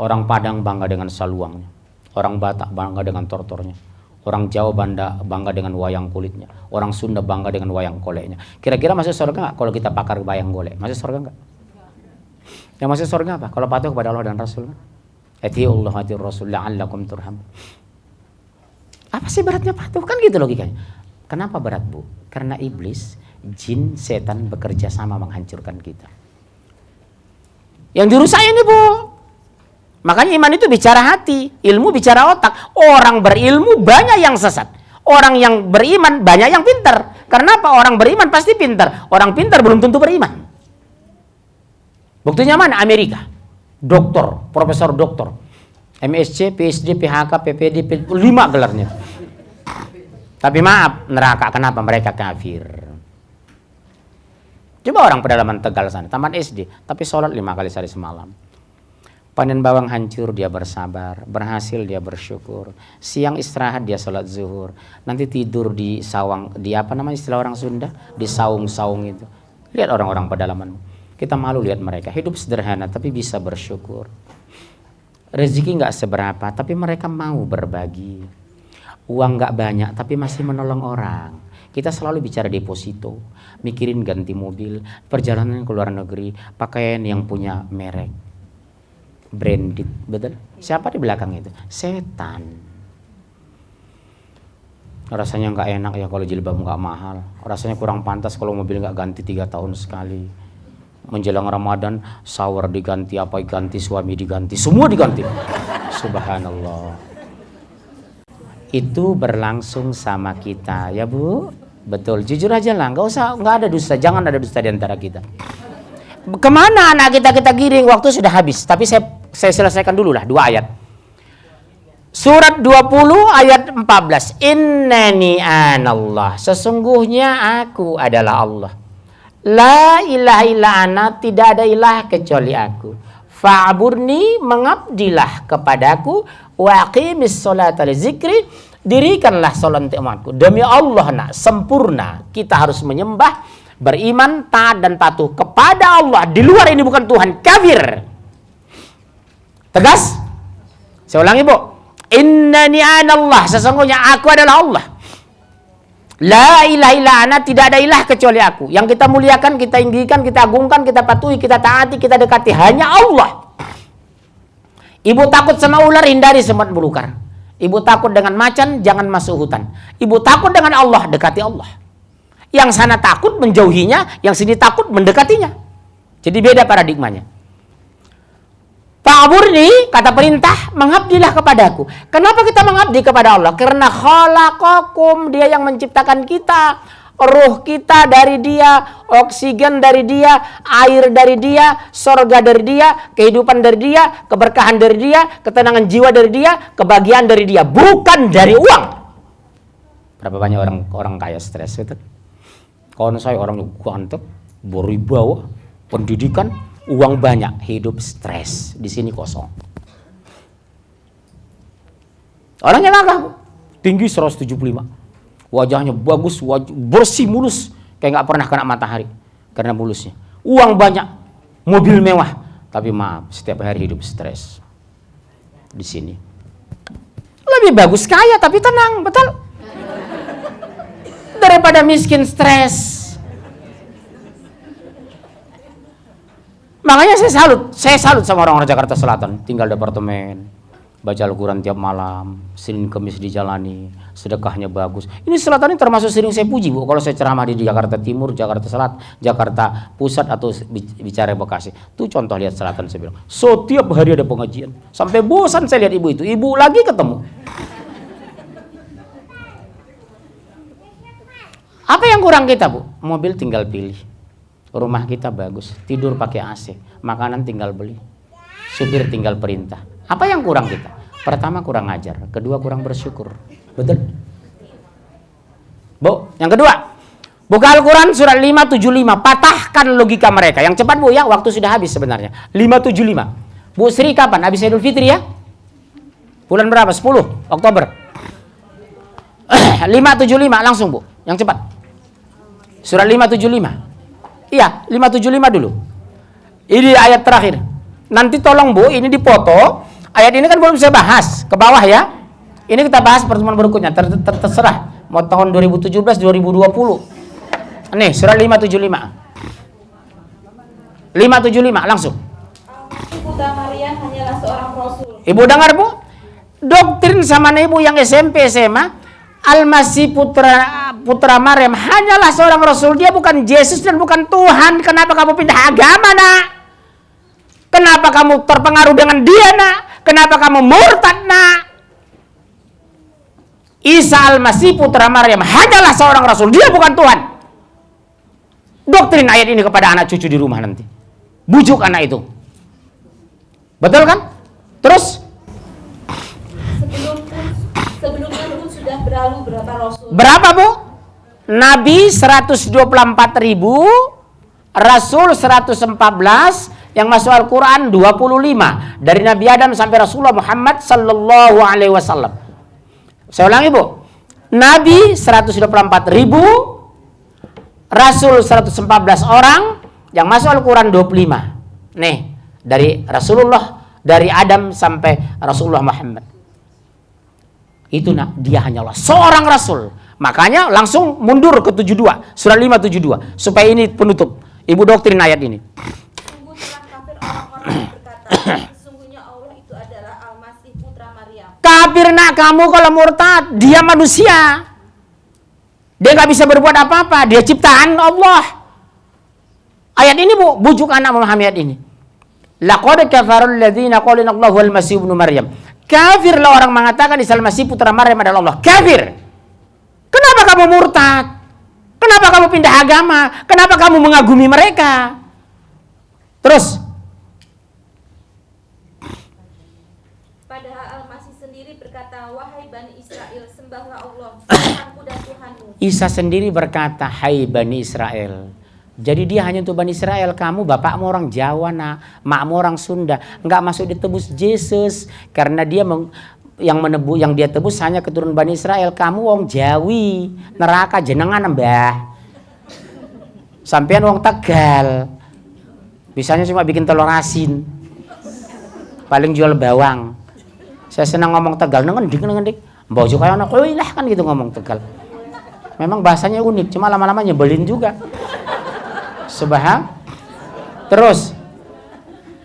Orang Padang bangga dengan saluangnya, orang Batak bangga dengan tortornya, orang Jawa bangga dengan wayang kulitnya, orang Sunda bangga dengan wayang goleknya. Kira-kira masuk surga nggak kalau kita pakar wayang golek? Masuk surga nggak? Yang masuk surga apa? Kalau patuh kepada Allah dan Rasul. Atiullah ati Rasul la'allakum turhamun. Apa sih beratnya patuh? Kan gitu logikanya. Kenapa berat bu? Karena iblis, jin, setan bekerja sama menghancurkan kita. Yang dirusak ini bu. Makanya iman itu bicara hati, ilmu bicara otak. Orang berilmu banyak yang sesat. Orang yang beriman banyak yang pintar. Karena apa? Orang beriman pasti pintar. Orang pintar belum tentu beriman. Buktinya mana? Amerika. Doktor, profesor doktor. MSc, PhD, PhK, PPD, 5 gelarnya. Tapi maaf, neraka. Kenapa? Mereka kafir. Coba orang pedalaman Tegal sana, taman SD, tapi sholat 5 kali sehari semalam. Panen bawang hancur dia bersabar, berhasil dia bersyukur. Siang istirahat dia sholat zuhur. Nanti tidur di sawang, di apa namanya istilah orang Sunda? Di saung-saung itu. Lihat orang-orang pedalaman. Kita malu lihat mereka. Hidup sederhana tapi bisa bersyukur. Rezeki nggak seberapa tapi mereka mau berbagi. Uang nggak banyak tapi masih menolong orang. Kita selalu bicara deposito, mikirin ganti mobil, perjalanan ke luar negeri, pakaian yang punya merek. Branded, betul? Siapa di belakang itu? Setan. Rasanya nggak enak ya kalau jilbab nggak mahal. Rasanya kurang pantas kalau mobil nggak ganti 3 tahun sekali. Menjelang Ramadan, shower diganti, apa diganti, suami diganti, semua diganti. Subhanallah. Itu berlangsung sama kita, ya bu. Betul, jujur aja lah, nggak ada dusta, jangan ada dusta di antara kita. Kemana anak kita giring? Waktu sudah habis, tapi saya selesaikan dulu lah 2 ayat. Surat 20 ayat 14. Innani anallah. Sesungguhnya aku adalah Allah. La ilaha illa ana, tidak ada ilah kecuali aku. Fa'burni, mengabdilah kepadaku. Wa aqimis sholata li zikri, dirikanlah salat untuk umatku. Demi Allah nak, sempurna. Kita harus menyembah, beriman, taat dan patuh kepada Allah di luar ini bukan Tuhan, kafir. Tegas? Saya ulangi, Bu. Innani anallah, sesungguhnya aku adalah Allah. La ilaha illa ana, tidak ada ilah kecuali aku. Yang kita muliakan, kita tinggikan, kita agungkan, kita patuhi, kita taati, kita dekati hanya Allah. Ibu takut sama ular, hindari semut belukar. Ibu takut dengan macan, jangan masuk hutan. Ibu takut dengan Allah, dekati Allah. Yang sana takut menjauhinya, yang sini takut mendekatinya. Jadi beda paradigmanya. Fa'burni, kata perintah, mengabdilah kepadaku. Kenapa kita mengabdi kepada Allah? Karena khalaqakum, dia yang menciptakan kita. Ruh kita dari dia, oksigen dari dia, air dari dia, sorga dari dia, kehidupan dari dia, keberkahan dari dia, ketenangan jiwa dari dia, kebahagiaan dari dia. Bukan dari uang. Berapa banyak orang kaya stres, betul? Kawan saya orang ganteng, berwibawa, pendidikan, uang banyak, hidup stres, di sini kosong. Orangnya gagah, tinggi 175, wajahnya bagus, bersih, mulus, kayak nggak pernah kena matahari karena mulusnya. Uang banyak, mobil mewah, tapi maaf, setiap hari hidup stres. Di sini lebih bagus kaya tapi tenang, betul? Daripada miskin stres. Makanya saya salut sama orang-orang Jakarta Selatan, tinggal di apartemen, baca Al-Quran tiap malam, Senin Kemis dijalani, sedekahnya bagus. Ini Selatan ini termasuk sering saya puji, Bu, kalau saya ceramah di Jakarta Timur, Jakarta Selatan, Jakarta Pusat atau bicara Bekasi. Tuh contoh lihat Selatan, saya bilang. Setiap hari ada pengajian. Sampai bosan saya lihat ibu itu. Ibu lagi ketemu. Apa yang kurang kita, Bu? Mobil tinggal pilih. Rumah kita bagus, tidur pakai AC, makanan tinggal beli, supir tinggal perintah. Apa yang kurang kita? Pertama kurang ajar, kedua kurang bersyukur. Betul? Bu, yang kedua, buka Al-Quran surat 575, patahkan logika mereka. Yang cepat, Bu, ya, waktu sudah habis sebenarnya. 575. Bu Sri kapan? Habis Idul Fitri ya? Bulan berapa? 10 Oktober. 575 langsung, Bu. Yang cepat. Surat 575. Iya, 575 dulu. Ini ayat terakhir. Nanti tolong, Bu, ini dipoto. Ayat ini kan belum saya bahas. Ke bawah ya. Ini kita bahas pertemuan berikutnya. Terserah. Mau tahun 2017, 2020. Nih, surat 575. 575, langsung.
Putra Maryam hanyalah seorang rasul.
Ibu dengar, Bu? Doktrin sama ibu yang SMP, SMA. Al-Masih putra Maryam hanyalah seorang rasul, dia bukan Yesus dan bukan Tuhan. Kenapa kamu pindah agama, Nak? Kenapa kamu terpengaruh dengan dia, Nak? Kenapa kamu murtad, Nak? Isa Al-Masih putra Maryam hanyalah seorang rasul, dia bukan Tuhan. Doktrin ayat ini kepada anak cucu di rumah nanti. Bujuk anak itu. Betul kan? Terus
Sebelumnya pun sudah berlalu berapa rasul?
berapa, Bu? Nabi 124.000, Rasul 114, yang masuk Al-Quran 25. Dari Nabi Adam sampai Rasulullah Muhammad sallallahu alaihi wasallam. Saya ulangi, Bu. Nabi 124.000, Rasul 114 orang, yang masuk Al-Quran 25. Nih, dari Rasulullah, dari Adam sampai Rasulullah Muhammad. Itu, Nak, dia hanyalah seorang rasul. Makanya langsung mundur ke 72, surat 572, supaya ini penutup. Ibu doktrin ayat ini.
Sungguh telah kafir orang-orang yang berkata, sesungguhnya Allah itu adalah Al-Masih putra Maryam.
Kafir, Nak, kamu kalau murtad, dia manusia. Dia nggak bisa berbuat apa-apa, dia ciptaan Allah. Ayat ini, Bu, bujuk anak memahami ayat ini. Laqad kafarul ladzina qalu Allahu al-Masih ibnu Maryam. Kafirlah orang mengatakan Isa Al-Masih putra Maryam adalah Allah. Kafir. Kenapa kamu murtad? Kenapa kamu pindah agama? Kenapa kamu mengagumi mereka? Terus.
Padahal Al-Masih sendiri berkata, wahai Bani Israel, sembahlah Allah, Tuhanku dan Tuhanmu.
Isa sendiri berkata, hai Bani Israel. Jadi dia hanya untuk Bani Israel. Kamu bapakmu orang Jawa, Nak, makmu orang Sunda, nggak masuk ditebus Yesus karena dia yang dia tebus hanya keturunan Bani Israel. Kamu wong Jawi, neraka jenengan, Mbah. Sampean wong Tegal. Bisanya cuma bikin telur asin. Paling jual bawang. Saya senang ngomong Tegal, nengendik. Mbok kaya ana kowe lah kan gitu ngomong Tegal. Memang bahasanya unik, cuma lama-lama nyebelin juga. Terus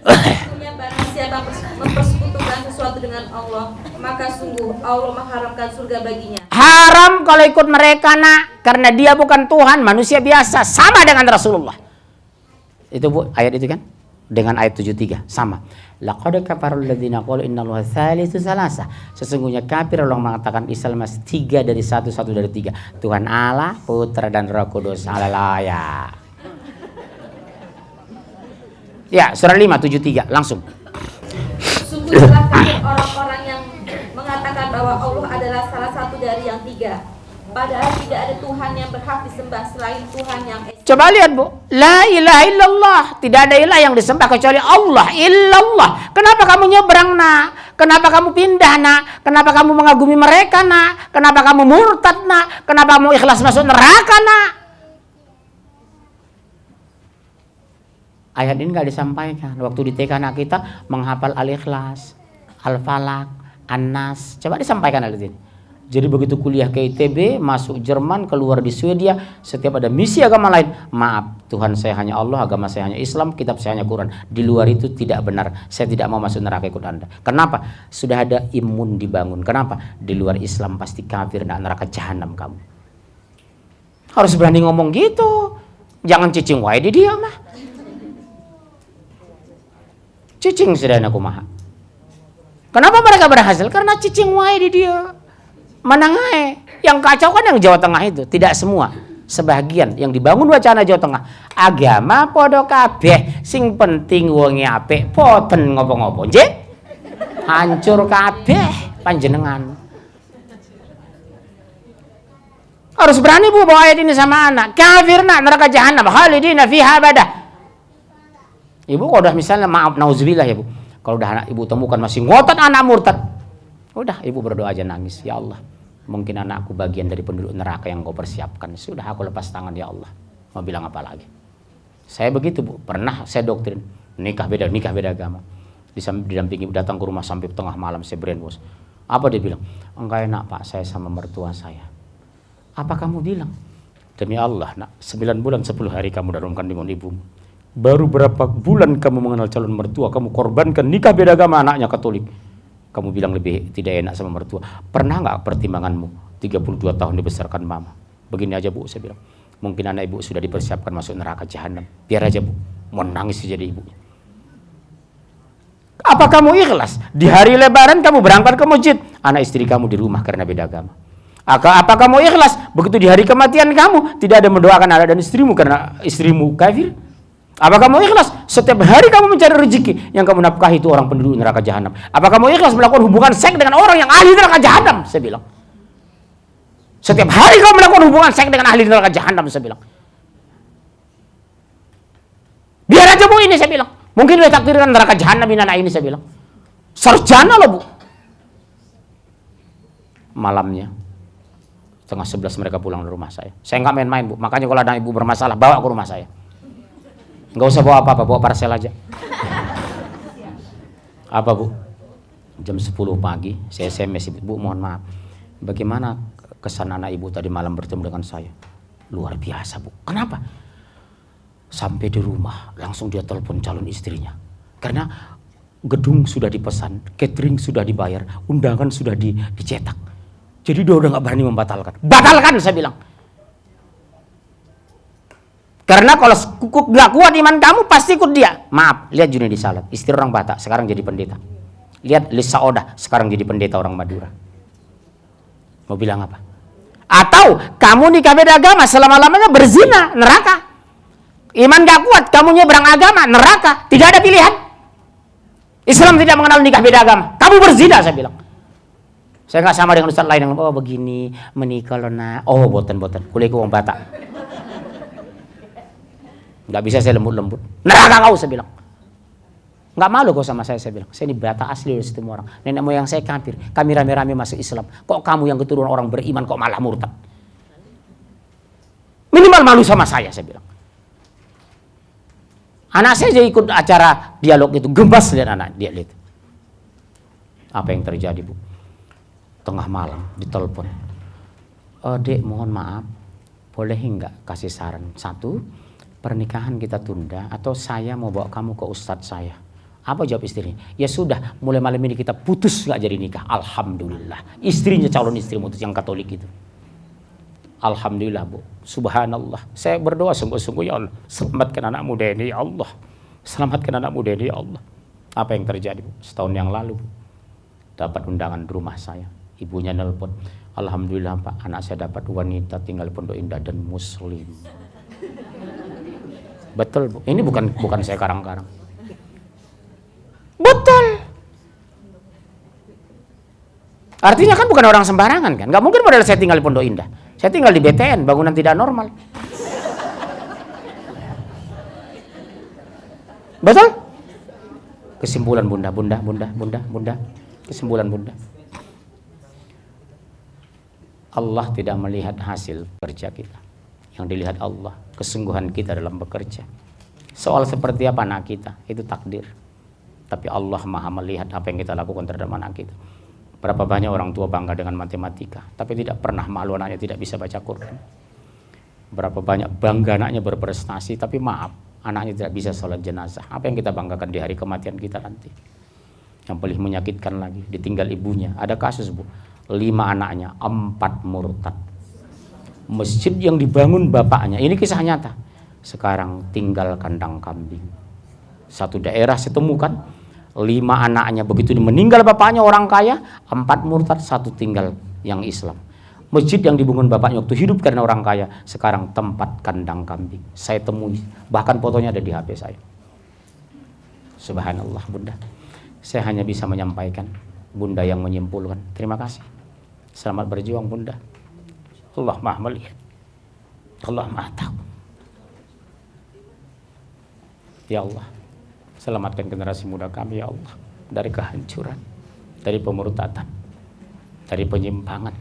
Barang siapa mempersekutukan sesuatu dengan Allah, maka sungguh Allah mengharamkan surga baginya.
Haram kalau ikut mereka nak, karena dia bukan Tuhan, manusia biasa, sama dengan Rasulullah. Itu Bu, ayat itu kan? Dengan ayat 73 sama. Laqad kafarul ladzina qalu innallaha tsalitsu tsalasa. Sesungguhnya kafir orang mengatakan Isa Masih 3 dari 1, 1 dari 3. Tuhan Allah, Putra dan Roh Kudus. Haleluya. Ya, surah 5 73 langsung.
Sungguh telah kafir orang-orang yang mengatakan bahwa Allah adalah salah satu dari yang 3. Padahal tidak ada Tuhan yang berhak disembah selain Tuhan yang esa.
Coba lihat Bu, la ilaha illallah, tidak ada ilah yang disembah kecuali Allah, illallah. Kenapa kamu nyebrang nak? Kenapa kamu pindah nak? Kenapa kamu mengagumi mereka nak? Kenapa kamu murtad nak? Kenapa kamu ikhlas masuk neraka nak? Ayat ini nggak disampaikan. Waktu di TK anak kita menghafal Al-Ikhlas, Al-Falaq, An-Nas. Coba disampaikan ayat ini. Jadi begitu kuliah ke ITB, masuk Jerman, keluar di Swedia, setiap ada misi agama lain, maaf, Tuhan saya hanya Allah, agama saya hanya Islam, kitab saya hanya Quran. Di luar itu tidak benar. Saya tidak mau masuk neraka ikut Anda. Kenapa? Sudah ada imun dibangun. Kenapa? Di luar Islam pasti kafir, neraka jahanam kamu. Harus berani ngomong gitu. Jangan cicing wae di dia mah. Cicing sedana kumaha. Kenapa mereka berhasil? Karena cicing wae di dia. Manangae, yang kacau kan yang Jawa Tengah itu, tidak semua, sebagian yang dibangun wacana Jawa Tengah. Agama podo kabeh, sing penting wonge apik, boten ngopo-ngopo. Nggih? Hancur kabeh panjenengan. Harus berani Bu bawa ayat ini sama anak. Kafir nak neraka jahanam, khalidina fiha abadah. Ibu kalau udah misalnya maaf nauzubillah ya Bu. Kalau udah anak ibu temukan masih ngotot anak murtad. Udah ibu berdoa aja nangis, ya Allah. Mungkin anakku bagian dari penduduk neraka yang kau persiapkan. Sudah aku lepas tangan ya Allah. Mau bilang apa lagi? Saya begitu Bu. Pernah saya doktrin. Nikah beda agama. Didampingi datang ke rumah sampai tengah malam saya brainwash. Apa dia bilang? Enggak enak Pak, saya sama mertua saya. Apa kamu bilang? Demi Allah nak, 9 bulan 10 hari kamu dalam kandungan ibumu. Baru berapa bulan kamu mengenal calon mertua, kamu korbankan nikah beda agama anaknya Katolik. Kamu bilang lebih tidak enak sama mertua. Pernah nggak pertimbanganmu 32 tahun dibesarkan mama? Begini aja Bu, saya bilang. Mungkin anak ibu sudah dipersiapkan masuk neraka jahanam. Biar aja Bu, mau nangis jadi ibu. Apa kamu ikhlas? Di hari lebaran kamu berangkat ke masjid, anak istri kamu di rumah karena beda agama. Apa kamu ikhlas? Begitu di hari kematian kamu tidak ada mendoakan anak dan istrimu karena istrimu kafir? Apa kamu ikhlas? Setiap hari kamu mencari rezeki, yang kamu nafkahi itu orang penduduk neraka jahanam. Apa kamu ikhlas melakukan hubungan seks dengan orang yang ahli neraka jahanam? Saya bilang. Setiap hari kamu melakukan hubungan seks dengan ahli neraka jahanam, saya bilang. Biar aja Bu ini, saya bilang. Mungkin dia takdirkan neraka jahanam ini anak ini, saya bilang. Sarjana loh Bu. Malamnya setengah 11 mereka pulang ke rumah saya. Saya nggak main-main Bu. Makanya kalau ada ibu bermasalah bawa ke rumah saya. Nggak usah bawa apa-apa, bawa parcel aja. Apa Bu? Jam 10 pagi, saya SMS Bu, mohon maaf. Bagaimana kesan anak ibu tadi malam bertemu dengan saya? Luar biasa Bu. Kenapa? Sampai di rumah, langsung dia telepon calon istrinya. Karena gedung sudah dipesan, catering sudah dibayar, undangan sudah dicetak. Jadi dia udah nggak berani membatalkan. Batalkan, saya bilang. Karena kalau nggak kuat iman kamu pasti ikut dia. Maaf, lihat Junedi Salat, istri orang Batak sekarang jadi pendeta. Lihat Lisa Oda sekarang jadi pendeta orang Madura. Mau bilang apa? Atau kamu nikah beda agama selama-lamanya berzina, neraka. Iman gak kuat, kamu nyebrang agama, neraka. Tidak ada pilihan. Islam tidak mengenal nikah beda agama. Kamu berzina, saya bilang. Saya nggak sama dengan ustaz lain yang oh begini menikah lo nak. Oh boten kuliahku orang Batak. Nggak bisa saya lembut-lembut. Neraka kau, saya bilang. Nggak malu kau sama saya bilang. Saya ini Batak asli dari situ orang. Nenek moyang saya kafir. Kami rame-rame masuk Islam. Kok kamu yang keturunan orang beriman kok malah murtad? Minimal malu sama saya bilang. Anak saya jadi ikut acara dialog itu, gembas lihat anak dia lihat. Apa yang terjadi, Bu? Tengah malam ditelepon. Dek, mohon maaf, boleh enggak kasih saran? Satu, pernikahan kita tunda atau saya mau bawa kamu ke ustadz saya. Apa jawab istrinya? Ya sudah, mulai malam ini kita putus, nggak jadi nikah. Alhamdulillah. Istrinya calon istri mutus yang Katolik itu. Alhamdulillah, Bu. Subhanallah. Saya berdoa sungguh-sungguh, ya Allah, selamatkan anak muda ini, ya Allah. Selamatkan anak muda ini, ya Allah. Apa yang terjadi, Bu? Setahun yang lalu, Bu, dapat undangan di rumah saya. Ibunya nelpon. Alhamdulillah, Pak, anak saya dapat wanita tinggal di Pondok Indah dan muslim. Betul, Bu. Ini bukan saya karang-karang. Betul. Artinya kan bukan orang sembarangan kan. Gak mungkin modal saya tinggal di Pondok Indah. Saya tinggal di BTN, bangunan tidak normal. Betul? Kesimpulan bunda. Kesimpulan bunda. Allah tidak melihat hasil kerja kita. Yang dilihat Allah, kesungguhan kita dalam bekerja. Soal seperti apa anak kita, itu takdir. Tapi Allah Maha melihat apa yang kita lakukan terhadap anak kita. Berapa banyak orang tua bangga dengan matematika, tapi tidak pernah malu anaknya tidak bisa baca Quran. Berapa banyak bangga anaknya berprestasi, tapi maaf, anaknya tidak bisa sholat jenazah. Apa yang kita banggakan di hari kematian kita nanti? Yang paling menyakitkan lagi, ditinggal ibunya. Ada kasus, Bu, 5 anaknya, 4 murtad. Masjid yang dibangun bapaknya, ini kisah nyata, sekarang tinggal kandang kambing. Satu daerah saya temukan 5 anaknya begitu meninggal bapaknya orang kaya, 4 murtad, 1 tinggal yang Islam. Masjid yang dibangun bapaknya waktu hidup karena orang kaya, sekarang tempat kandang kambing. Saya temui, bahkan fotonya ada di HP saya. Subhanallah, Bunda. Saya hanya bisa menyampaikan, Bunda yang menyimpulkan. Terima kasih. Selamat berjuang, Bunda. Allah Maha melihat. Allah Maha tahu. Ya Allah, selamatkan generasi muda kami, ya Allah, dari kehancuran, dari pemurtadan, dari penyimpangan.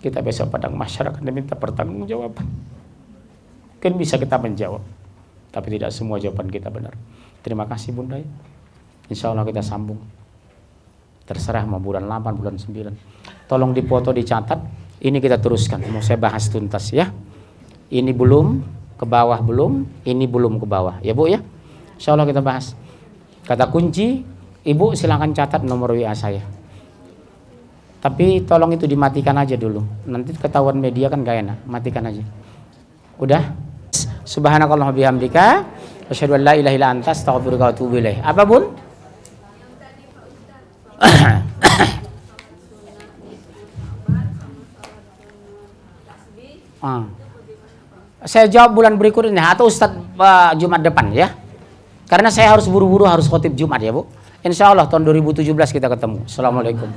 Kita besok padang masyarakat diminta pertanggungjawaban. Mungkin bisa kita menjawab, tapi tidak semua jawaban kita benar. Terima kasih, Bunda. Insya Allah kita sambung. Terserah mau bulan 8, bulan 9. Tolong dipoto, dicatat. Ini kita teruskan. Mau saya bahas tuntas ya. Ini belum ke bawah, belum. Ini belum ke bawah. Ya, Bu, ya. Insya Allah kita bahas. Kata kunci, Ibu silakan catat nomor WA saya. Tapi tolong itu dimatikan aja dulu. Nanti ketahuan media kan gak enak. Matikan aja. Udah? Subhanakallahumma bihamdika asyhadu an la ilaha illa anta astaghfiruka wa atubu ilaik. Apa, Bun? Saya jawab bulan berikutnya atau Ustadz Jumat depan ya. Karena saya harus buru-buru harus khotib Jumat ya, Bu. Insya Allah tahun 2017 kita ketemu. Assalamualaikum.